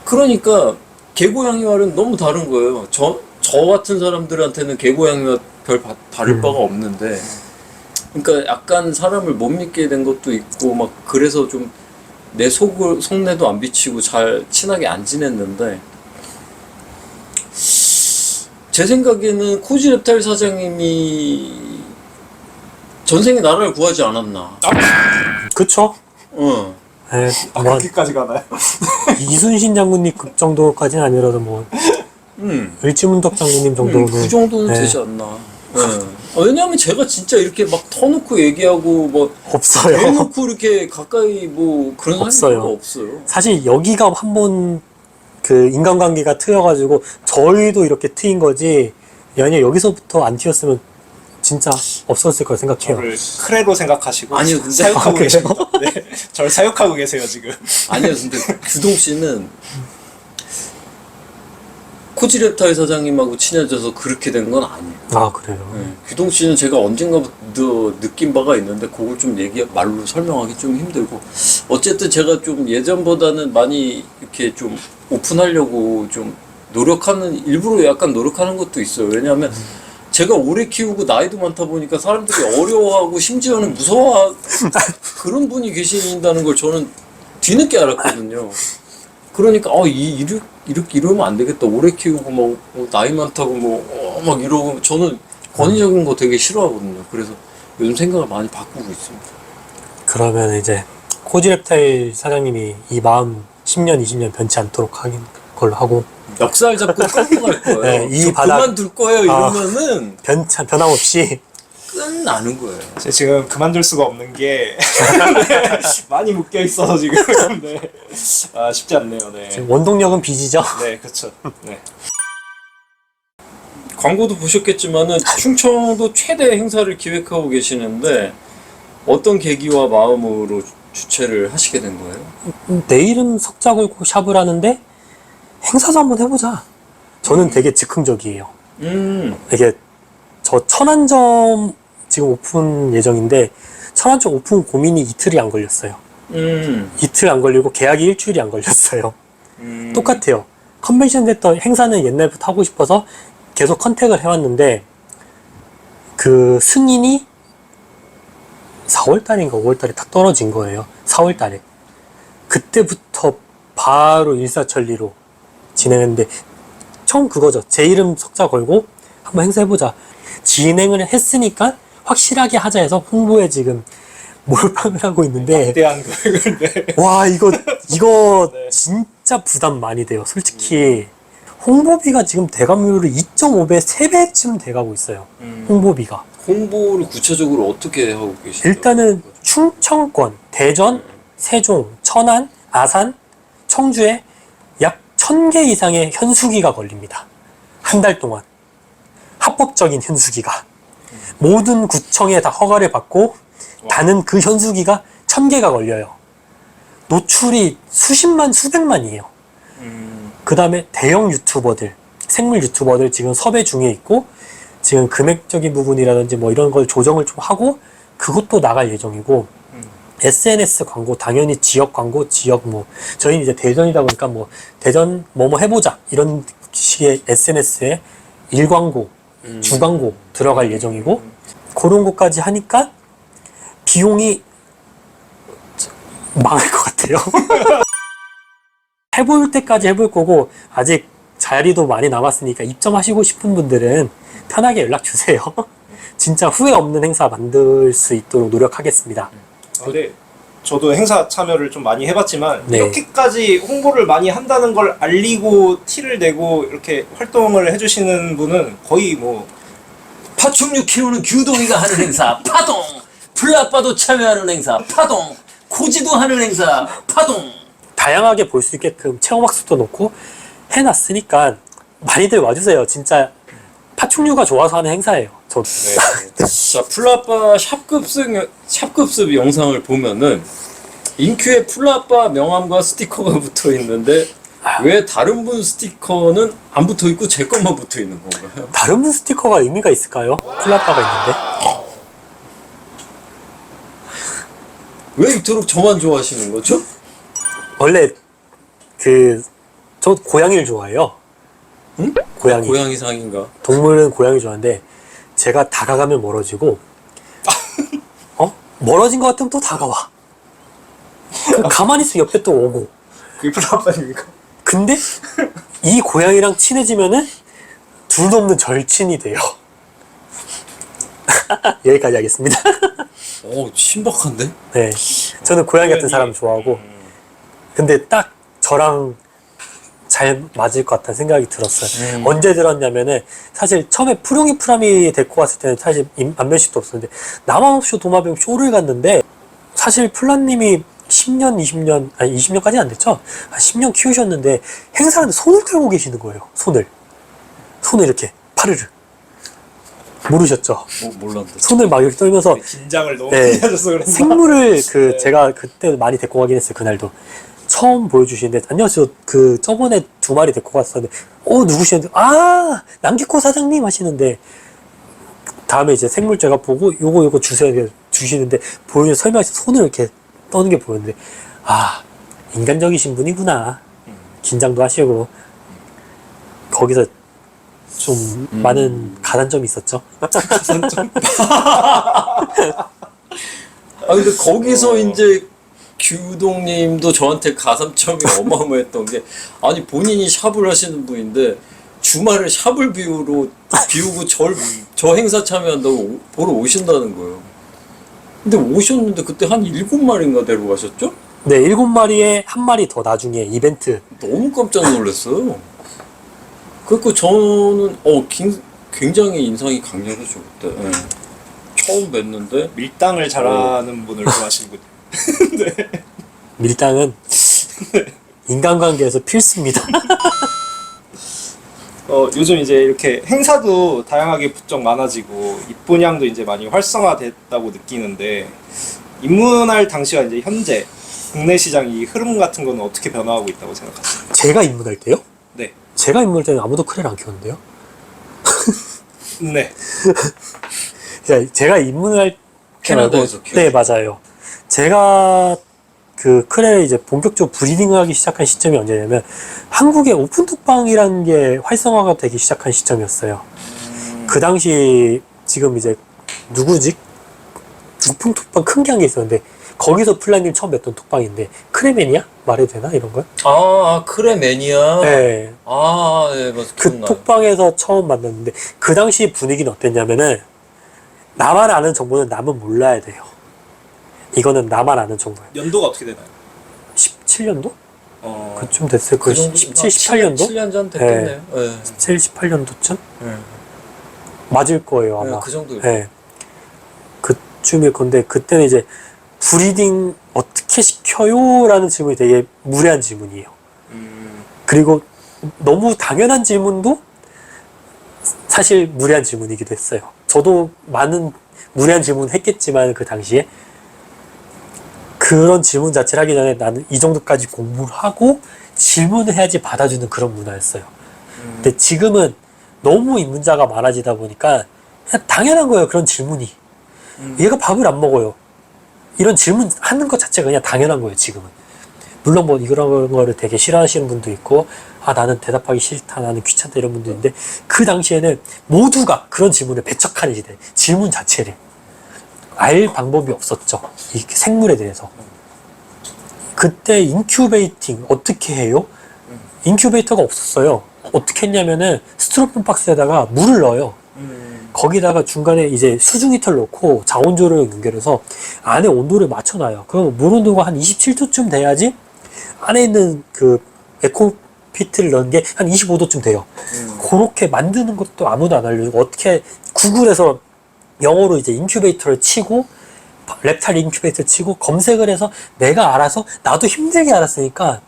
그러니까 개고양이와는 너무 다른 거예요. 저 같은 사람들한테는 개고양이와 별 다를 바가 없는데 그러니까 약간 사람을 못 믿게 된 것도 있고 막 그래서 좀 내 속내도 안 비치고 잘 친하게 안 지냈는데 제 생각에는 코지랩타일 사장님이 전생에 나라를 구하지 않았나. 그쵸? 어. 네, 뭐 그렇게까지 가나요? 이순신 장군님 그 정도까지는 아니라도 뭐 을지문덕 장군님 정도는 그 정도는 네. 되지 않나. 왜냐면 제가 진짜 이렇게 막 터놓고 얘기하고 뭐 없어요. 대놓고 이렇게 가까이 뭐 그런 사람이 없어요. 없어요. 사실 여기가 한번 그 인간관계가 트여가지고 저희도 이렇게 트인 거지. 만약 여기서부터 안 트였으면 진짜 없었을 거라 생각해요. 저를 크레로 생각하시고 아니요, 근데- 사육하고 그래요? 계십니다. 네, 저를 사육하고 계세요 지금. 아니요, 근데 규동 씨는 코지랩타일 사장님하고 친해져서 그렇게 된 건 아니에요. 아 그래요. 규동 씨는 제가 언젠가부터 느낀 바가 있는데 그걸 좀 말로 설명하기 좀 힘들고 어쨌든 제가 좀 예전보다는 많이 이렇게 좀 오픈하려고 좀 일부러 약간 노력하는 것도 있어요. 왜냐하면 제가 오래 키우고 나이도 많다 보니까 사람들이 어려워하고 심지어는 무서워 그런 분이 계신다는 걸 저는 뒤늦게 알았거든요. 그러니까 이렇게 이러면 안 되겠다. 오래 키우고 뭐 나이 많다고 막 이러고 저는 권위적인 거 되게 싫어하거든요. 그래서 요즘 생각을 많이 바꾸고 있습니다. 그러면 이제 코지랩타일 사장님이 이 마음 10년, 20년 변치 않도록 하긴 걸로 하고 멱살 잡고 평평할 거예요. 네, 이 저 바닥- 그만둘 거예요. 이러면은 변함없이 끝나는 거예요. 제가 지금 그만둘 수가 없는 게 많이 묶여 있어서 지금 네. 쉽지 않네요. 네, 원동력은 빚이죠. 네, 그렇죠. 네. 광고도 보셨겠지만은 충청도 최대 행사를 기획하고 계시는데 어떤 계기와 마음으로 주최를 하시게 된 거예요? 내 이름 석자 걸고 샵을 하는데 행사도 한번 해보자. 저는 되게 즉흥적이에요. 음. 이게 저 천안점 지금 오픈 예정인데 천안점 오픈 고민이 이틀이 안 걸렸어요. 이틀 안 걸리고 계약이 일주일이 안 걸렸어요. 똑같아요. 컨벤션 센터 행사는 옛날부터 하고 싶어서 계속 컨택을 해왔는데 그 승인이 4월달인가 5월달에 딱 떨어진 거예요. 4월달에. 그때부터 바로 일사천리로 진행했는데 처음 그거죠. 제 이름 석자 걸고 한번 행사해보자. 진행을 했으니까 확실하게 하자 해서 홍보에 지금 몰빵을 하고 있는데 대한 거인데. 와 이거 네. 진짜 부담 많이 돼요. 솔직히 홍보비가 지금 대감률이 2.5배, 3배쯤 돼가고 있어요. 홍보비가. 홍보를 구체적으로 어떻게 하고 계시죠? 일단은 충청권, 대전, 세종, 천안, 아산, 청주에 약 1000개 이상의 현수기가 걸립니다. 한 달 동안. 합법적인 현수기가. 모든 구청에 다 허가를 받고 다는 그 현수기가 1000개가 걸려요. 노출이 수십만, 수백만이에요. 그 다음에 대형 유튜버들, 생물 유튜버들 지금 섭외 중에 있고 지금 금액적인 부분이라든지 뭐 이런 걸 조정을 좀 하고 그것도 나갈 예정이고 SNS 광고, 당연히 지역 광고, 지역 뭐 저희는 이제 대전이다 보니까 뭐 대전 뭐뭐 해보자 이런 식의 SNS에 일광고, 주광고 들어갈 예정이고 그런 것까지 하니까 비용이 망할 것 같아요. 해볼 때까지 해볼 거고 아직 자리도 많이 남았으니까 입점하시고 싶은 분들은 편하게 연락 주세요. 진짜 후회 없는 행사 만들 수 있도록 노력하겠습니다. 근데 저도 행사 참여를 좀 많이 해봤지만 네. 이렇게까지 홍보를 많이 한다는 걸 알리고 티를 내고 이렇게 활동을 해주시는 분은 거의 뭐 파충류 키우는 규동이가 하는 행사 파동, 플라빠도 참여하는 행사 파동, 코지도 하는 행사 파동. 다양하게 볼 수 있게끔 체험학습도 놓고 해놨으니까 많이들 와주세요. 진짜 파충류가 좋아서 하는 행사예요. 저 자, 플라빠 샵급습 영상을 보면은 인큐에 플라빠 명함과 스티커가 붙어 있는데 왜 다른 분 스티커는 안 붙어 있고 제 것만 붙어 있는 건가요? 다른 분 스티커가 의미가 있을까요? 플라빠가 있는데 왜 이토록 저만 좋아하시는 거죠? 원래 저 고양이를 좋아해요. 응? 고양이. 고양이상인가? 동물은 고양이 좋아하는데 제가 다가가면 멀어지고 멀어진 것 같으면 또 다가와. 가만히 있으면 옆에 또 오고. 그게 플라빠입니까? 근데 이 고양이랑 친해지면은 둘도 없는 절친이 돼요. 여기까지 하겠습니다. 신박한데? 네, 저는 고양이 같은 사람 좋아하고 근데 딱 저랑 잘 맞을 것 같다는 생각이 들었어요. 언제 들었냐면은 사실 처음에 푸룡이 프람이 데리고 왔을 때는 사실 안면식도 없었는데 나만 없이 도마뱀 쇼를 갔는데 사실 플라님이 10년, 20년, 아니 20년까지는 안 됐죠? 한 10년 키우셨는데 행사하는데 손을 들고 계시는 거예요. 손을 이렇게 파르르 모르셨죠? 몰랐는데. 손을 막 이렇게 떨면서 긴장을 너무 네. 많이 하셔서 그런가? 생물을 제가 그때 많이 데리고 가긴 했어요. 그날도 처음 보여주시는데 안녕하세요. 저번에 2마리 데리고 갔었는데 누구시는데 남기코 사장님 하시는데 다음에 이제 생물 제가 보고 요거 주세요 주시는데 설명하셔서 손을 이렇게 떠는 게 보였는데 인간적이신 분이구나. 긴장도 하시고 거기서 좀 많은 가산점이 있었죠. 근데 거기서 이제 규동님도 저한테 가산점이 어마어마했던 게 아니 본인이 샵을 하시는 분인데 주말을 샵을 비우고 저 행사 참여한다고 보러 오신다는 거예요. 근데 오셨는데 그때 한 7마리인가 데려가셨죠? 네, 7마리에 1마리 더 나중에 이벤트. 너무 깜짝 놀랐어요. 그리고 저는 굉장히 인상이 강렬하죠 그때. 네. 처음 뵀는데 밀당을 잘하는 분을 좋아하시는 분. 밀당은 인간관계에서 필수입니다. 요즘 이제 이렇게 행사도 다양하게 부쩍 많아지고 입분양도 이제 많이 활성화됐다고 느끼는데 입문할 당시와 이제 현재 국내 시장 이 흐름 같은 거는 어떻게 변화하고 있다고 생각하세요? 제가 입문할 때요? 네. 제가 입문할 때는 아무도 크레를 안 키웠는데요. 네. 제가 입문할 캐나다에서 키웠죠. 네, 맞아요. 제가 그 크레를 이제 본격적으로 브리딩을 하기 시작한 시점이 언제냐면 한국에 오픈 톡방이라는 게 활성화가 되기 시작한 시점이었어요. 그 당시 지금 이제 누구지? 오픈 톡방 큰 게 한 게 있었는데 거기서 플라님 처음 뵀던 톡방인데 크레맨이야? 말해도 되나 이런 걸? 크레매니아. 네. 네, 맞아. 그 기억나요. 톡방에서 처음 만났는데 그 당시 분위기는 어땠냐면은 나만 아는 정보는 남은 몰라야 돼요. 이거는 나만 아는 정보예요. 연도가 어떻게 되나요? 17년도? 어. 그쯤 됐을 그 거예요. 정도, 17, 18년도? 7년 전 됐겠네요. 네. 17, 18년도쯤? 네. 맞을 거예요, 아마. 그 정도. 네. 그쯤일 건데, 그때는 이제, 브리딩 어떻게 시켜요? 라는 질문이 되게 무례한 질문이에요. 그리고 너무 당연한 질문도 사실 무례한 질문이기도 했어요. 저도 많은 무례한 질문 했겠지만, 그 당시에. 그런 질문 자체를 하기 전에 나는 이 정도까지 공부를 하고 질문을 해야지 받아주는 그런 문화였어요. 근데 지금은 너무 입문자가 많아지다 보니까 그냥 당연한 거예요. 그런 질문이. 얘가 밥을 안 먹어요. 이런 질문 하는 것 자체가 그냥 당연한 거예요. 지금은. 물론 뭐 이런 거를 되게 싫어하시는 분도 있고 나는 대답하기 싫다, 나는 귀찮다 이런 분도 있는데 그 당시에는 모두가 그런 질문을 배척하는 시대. 질문 자체를 알 방법이 없었죠. 이 생물에 대해서. 그때 인큐베이팅 어떻게 해요? 인큐베이터가 없었어요. 어떻게 했냐면은 스티로폼 박스에다가 물을 넣어요. 거기다가 중간에 이제 수중 히터를 넣고 자원조를 연결해서 안에 온도를 맞춰놔요. 그럼 물 온도가 한 27도쯤 돼야지 안에 있는 그 에코피트를 넣은 게 한 25도쯤 돼요. 그렇게 만드는 것도 아무도 안 알려주고 어떻게 구글에서 영어로 이제 인큐베이터를 치고 랩탈 인큐베이터를 치고 검색을 해서 내가 알아서 나도 힘들게 알았으니까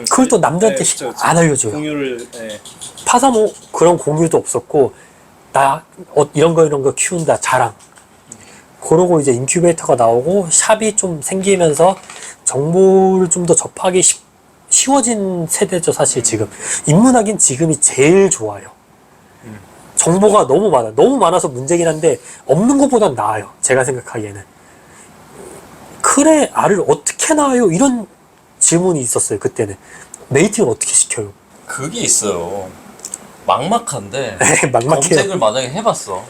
그걸 또 남들한테 네, 그쵸. 안 알려줘요. 공유를 네. 파사모 그런 공유도 없었고 나 이런 거 키운다 자랑. 그러고 이제 인큐베이터가 나오고 샵이 좀 생기면서 정보를 좀 더 접하기 쉬워진 세대죠 사실 지금. 입문하긴 지금이 제일 좋아요. 정보가 너무 많아. 너무 많아서 문제긴 한데 없는 것보단 나아요. 제가 생각하기에는. 크레 알을 어떻게 낳아요? 이런 질문이 있었어요. 그때는. 메이팅을 어떻게 시켜요? 그게 있어요. 막막한데 네, 막막해요. 검색을 만약에 해봤어.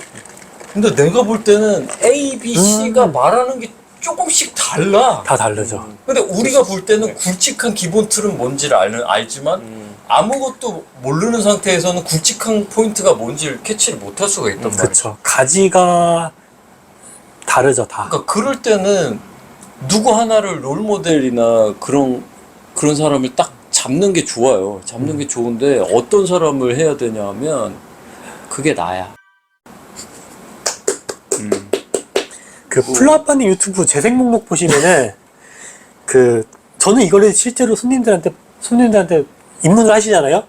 근데 내가 볼 때는 A, B, C가 말하는 게 조금씩 달라. 다 다르죠. 근데 우리가 볼 때는 굵직한 기본 틀은 뭔지를 알지만 아무것도 모르는 상태에서는 굵직한 포인트가 뭔지를 캐치를 못할 수가 있단 말이야. 그쵸. 가지가 다르죠, 다. 그러니까 그럴 때는 누구 하나를 롤 모델이나 그런 사람을 딱 잡는 게 좋아요. 잡는 게 좋은데 어떤 사람을 해야 되냐 하면 그게 나야. 그 플라빠님 유튜브 재생 목록 보시면은 저는 이거를 실제로 손님들한테 입문을 하시잖아요.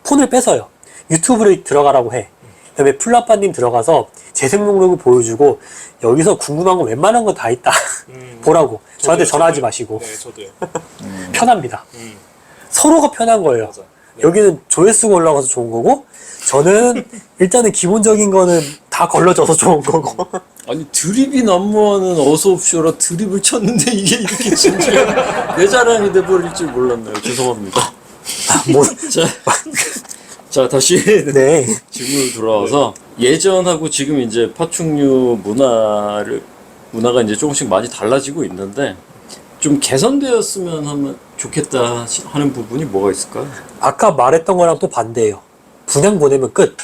폰을 뺏어요. 유튜브를 들어가라고 해. 그다음에 플라빠님 들어가서 재생 목록을 보여주고 여기서 궁금한 거 웬만한 거 다 있다. 보라고. 저한테 전화하지 마시고. 네, 저도요. 편합니다. 서로가 편한 거예요. 맞아. 여기는 조회수가 올라가서 좋은 거고 저는 일단은 기본적인 거는 다 걸러져서 좋은 거고. 아니 드립이 난무하는 어서옵쇼라 드립을 쳤는데 이게 이렇게 진짜 내 자랑이 돼버릴 줄 몰랐네요. 죄송합니다. 뭐, 자 다시 네. 질문으로 돌아와서 예전하고 지금 이제 파충류 문화가 이제 조금씩 많이 달라지고 있는데 좀 개선되었으면 하면 좋겠다 하는 부분이 뭐가 있을까요? 아까 말했던 거랑 또 반대예요. 분양 보내면 끝.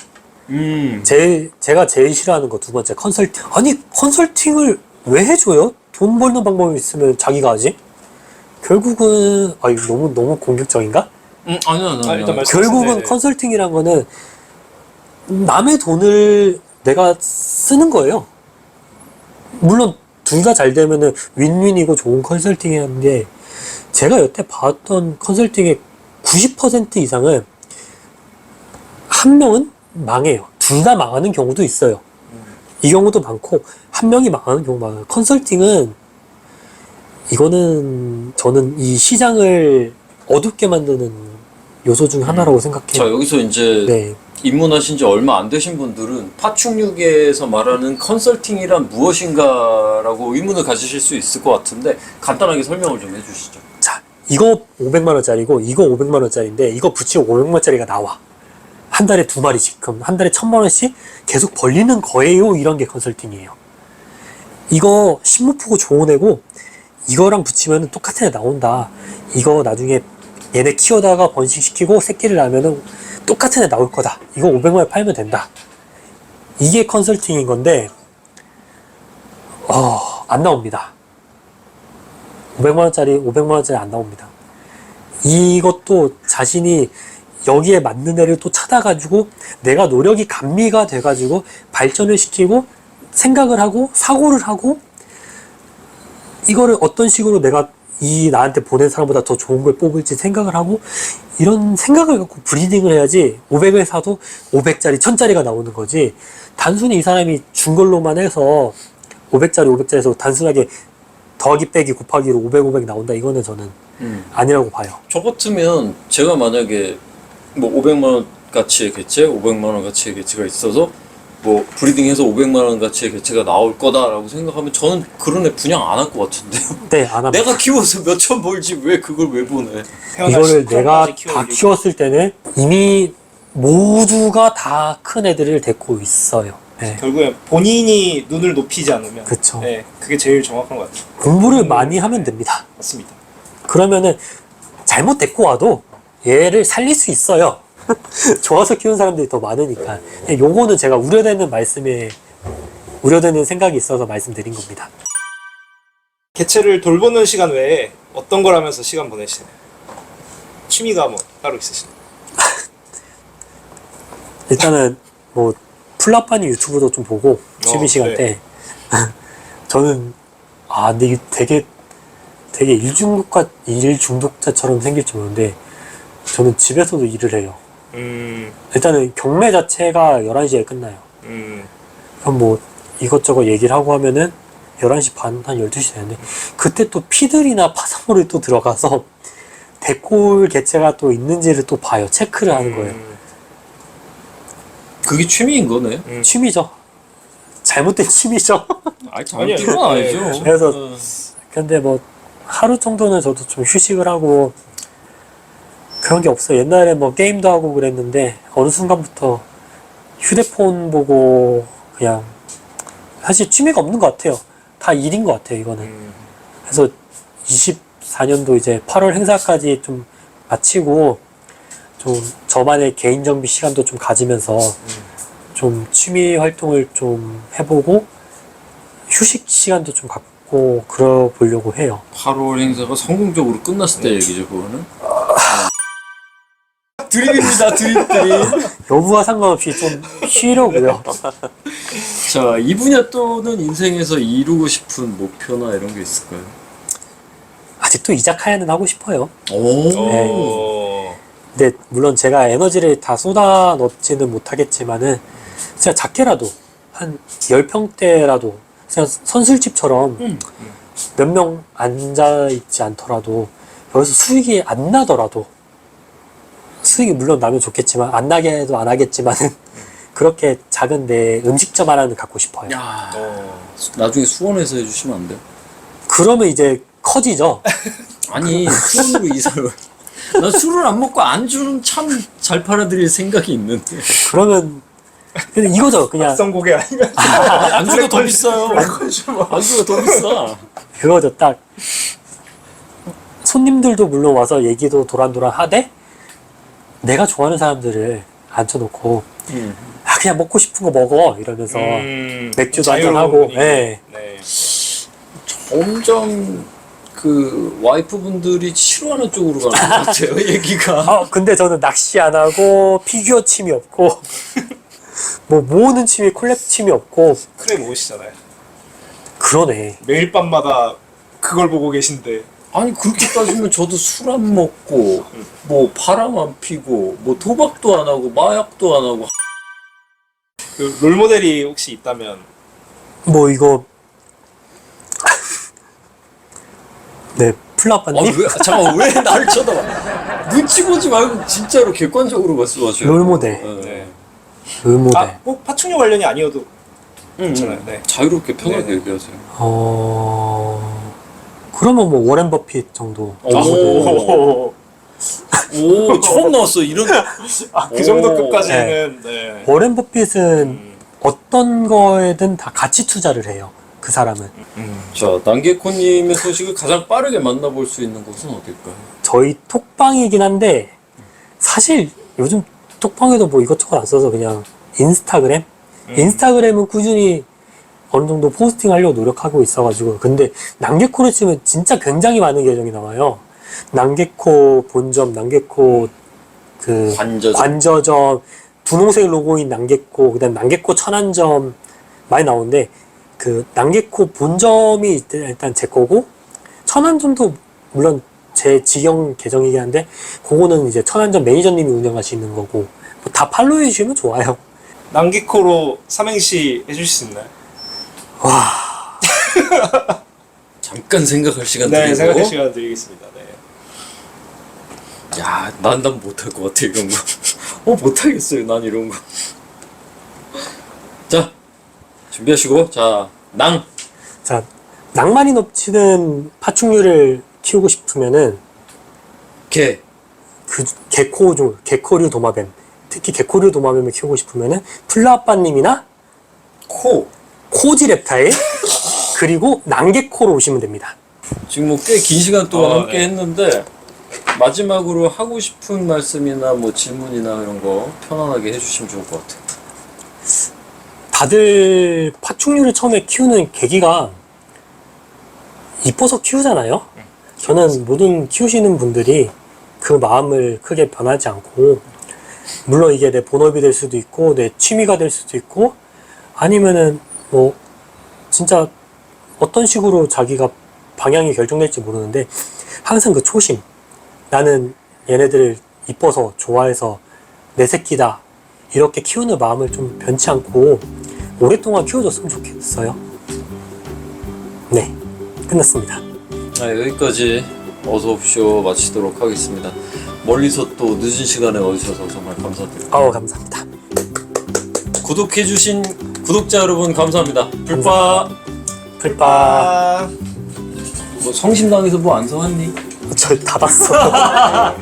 제가 제일 싫어하는 거 두 번째 컨설팅. 아니 컨설팅을 왜 해줘요? 돈 벌는 방법이 있으면 자기가 하지. 결국은 이거 너무 공격적인가? 아니요. 일단 말씀- 결국은 네. 컨설팅이란 거는 남의 돈을 내가 쓰는 거예요. 물론 둘 다 잘 되면은 윈윈이고 좋은 컨설팅이었는데 제가 여태 봤던 컨설팅의 90% 이상은 한 명은 망해요. 둘 다 망하는 경우도 있어요. 이 경우도 많고 한 명이 망하는 경우 많아요. 컨설팅은 이거는 저는 이 시장을 어둡게 만드는 요소 중 하나라고 생각해요. 자, 여기서 이제 네. 입문하신 지 얼마 안 되신 분들은 파충류계에서 말하는 컨설팅이란 무엇인가라고 의문을 가지실 수 있을 것 같은데 간단하게 설명을 좀 해주시죠. 자, 이거 500만 원짜리고 이거 500만 원짜리인데 이거 붙이고 500만 원짜리가 나와. 한 달에 2마리씩. 그럼 한 달에 1000만 원씩 계속 벌리는 거예요. 이런 게 컨설팅이에요. 이거 신무프고 좋은 애고 이거랑 붙이면 똑같은 애 나온다. 이거 나중에 얘네 키우다가 번식시키고 새끼를 낳으면 똑같은 애 나올 거다. 이거 500만 원 팔면 된다. 이게 컨설팅인 건데 안 나옵니다. 500만 원짜리 안 나옵니다. 이것도 자신이 여기에 맞는 애를 또 찾아가지고 내가 노력이 감미가 돼가지고 발전을 시키고 생각을 하고 사고를 하고 이거를 어떤 식으로 내가 이 나한테 보낸 사람보다 더 좋은 걸 뽑을지 생각을 하고 이런 생각을 갖고 브리딩을 해야지 500을 사도 500짜리 1000짜리가 나오는 거지. 단순히 이 사람이 준 걸로만 해서 500짜리에서 단순하게 더하기 빼기 곱하기로 500 나온다. 이거는 저는 아니라고 봐요. 저 같으면 제가 만약에 뭐 500만 원 가치의 개체, 500만 원 가치의 개체가 있어서 뭐 브리딩해서 500만 원 가치의 개체가 나올 거다라고 생각하면 저는 그런 애 분양 안 할 것 같은데요. 네, 안 합니다. 내가 키워서 몇천 벌지 왜 그걸 왜 보내? 이거를 내가 다 키웠을 때는 이미 모두가 다 큰 애들을 데리고 있어요. 네. 결국엔 본인이 눈을 높이지 않으면 그쵸. 네, 그게 제일 정확한 것 같아요. 공부를 많이 하면 됩니다. 맞습니다. 그러면은 잘못 데리고 와도 얘를 살릴 수 있어요. 좋아서 키우는 사람들이 더 많으니까. 요거는 제가 우려되는 생각이 있어서 말씀드린 겁니다. 개체를 돌보는 시간 외에 어떤 걸 하면서 시간 보내시나요? 취미가 뭐 따로 있으시나요? 일단은 뭐 플라빠니 유튜브도 좀 보고 취미 시간 네. 때 저는 근데 이게 되게 일중독자처럼 생길지 모르는데 저는 집에서도 일을 해요. 일단은 경매 자체가 11시에 끝나요. 그럼 뭐 이것저것 얘기를 하고 하면은 11시 반, 한 12시 되는데 그때 또 피들이나 파사물이 또 들어가서 데콜 개체가 또 있는지를 또 봐요. 체크를 하는 거예요. 그게 취미인 거네. 취미죠. 잘못된 취미죠. 아니 잘못된 건 아니죠. 그래서 근데 뭐 하루 정도는 저도 좀 휴식을 하고 그런 게 없어요. 옛날에 뭐 게임도 하고 그랬는데 어느 순간부터 휴대폰 보고 그냥 사실 취미가 없는 것 같아요. 다 일인 것 같아요, 이거는. 그래서 24년도 이제 8월 행사까지 좀 마치고 좀 저만의 개인 정비 시간도 좀 가지면서 좀 취미 활동을 좀 해보고 휴식 시간도 좀 갖고 그러 보려고 해요. 8월 행사가 성공적으로 끝났을 때 얘기죠, 그거는. 드립입니다, 드립. 여부와 상관없이 좀 쉬려고요. 자, 이 분야 또는 인생에서 이루고 싶은 목표나 이런 게 있을까요? 아직도 이자카야는 하고 싶어요. 오. 근데 물론 제가 에너지를 다 쏟아 넣지는 못하겠지만은 진짜 작게라도 한 10평대라도 그냥 선술집처럼 몇 명 앉아 있지 않더라도 여기서 수익이 안 나더라도 수익이 물론 나면 좋겠지만 안 나게 해도 안 하겠지만은 그렇게 작은 내 음식점 하나는 갖고 싶어요. 야, 나중에 수원에서 해주시면 안 돼요? 그러면 이제 커지죠. 아니, 수원으로 이사를. 나 술을 안 먹고 안주는 참 잘 팔아드릴 생각이 있는데. 그러면 근데 이거죠. 그냥 성고개 아닌가? 안주가 더 비싸요. 안주가 더 비싸. 그거죠. 딱 손님들도 물론 와서 얘기도 도란도란 하되 내가 좋아하는 사람들을 앉혀놓고 그냥 먹고 싶은 거 먹어 이러면서 맥주도 한잔 하고. 네. 네. 점점 그 와이프분들이 싫어하는 쪽으로 가는 것 같아요, 얘기가. 근데 저는 낚시 안 하고 피규어 취미 없고 뭐 모으는 취미, 콜렉 취미 없고. 크레 모으시잖아요. 그러네. 매일 밤마다 그걸 보고 계신데. 아니 그렇게 따지면 저도 술 안 먹고 뭐 바람 안 피고 뭐 도박도 안 하고 마약도 안 하고. 그 롤모델이 혹시 있다면 뭐 이거 네, 플라빠님? 잠깐만 왜 나를 쳐다봐? 눈치 보지 말고 진짜로 객관적으로 말씀하셔요. 롤모델. 네. 롤모델. 아, 꼭 파충류 관련이 아니어도 괜찮아요. 네. 자유롭게 편하게 네. 얘기하세요. 그러면 뭐 워렌 버핏 정도. 오. 오, 처음 나왔어 이런. 그 정도 오. 급까지는 네. 워렌 버핏은 어떤 거에든 다 같이 투자를 해요. 그 사람은. 자, 남개코님의 소식을 가장 빠르게 만나볼 수 있는 곳은 어딜까요? 저희 톡방이긴 한데 사실 요즘 톡방에도 뭐 이것저것 안 써서 그냥 인스타그램? 인스타그램은 꾸준히 어느 정도 포스팅 하려고 노력하고 있어가지고 근데 남개코를 치면 진짜 굉장히 많은 계정이 나와요. 남개코 본점, 남개코 그 관저점, 분홍색 로고인 남개코, 그다음 남개코 천안점 많이 나오는데 그 남개코 본점이 일단 제 거고 천안점도 물론 제 직영 계정이긴 한데 그거는 이제 천안점 매니저님이 운영하시는 거고 뭐다 팔로우해 주시면 좋아요. 남기코로 삼행시 해주실 수 있나요? 잠깐 생각할 시간 네, 드리고. 생각할 시간 드리겠습니다. 네. 야, 난 못할 것 같아 이런 거. 못하겠어요 난 이런 거. 자, 준비하시고 자, 자, 낭만이 넘치는 파충류를 키우고 싶으면은 개. 그 개코류 도마뱀, 특히 개코류 도마뱀을 키우고 싶으면은 플라빠님이나 코지 reptile 그리고 남개코로 오시면 됩니다. 지금 뭐 꽤 긴 시간 동안 함께 네. 했는데 마지막으로 하고 싶은 말씀이나 뭐 질문이나 이런 거 편안하게 해주시면 좋을 것 같아요. 다들 파충류를 처음에 키우는 계기가 이뻐서 키우잖아요. 저는 모든 키우시는 분들이 그 마음을 크게 변하지 않고 물론 이게 내 본업이 될 수도 있고 내 취미가 될 수도 있고 아니면은 뭐 진짜 어떤 식으로 자기가 방향이 결정될지 모르는데 항상 그 초심, 나는 얘네들을 이뻐서 좋아해서 내 새끼다 이렇게 키우는 마음을 좀 변치 않고 오랫동안 키워줬으면 좋겠어요. 네, 끝났습니다. 여기까지 어서옵쇼 마치도록 하겠습니다. 멀리서 또 늦은 시간에 와주셔서 정말 감사드립니다. 감사합니다. 구독해주신 구독자 여러분 감사합니다. 불빠. 풀빠. 뭐 성심당에서 뭐 안 사왔니? 저 다 봤어.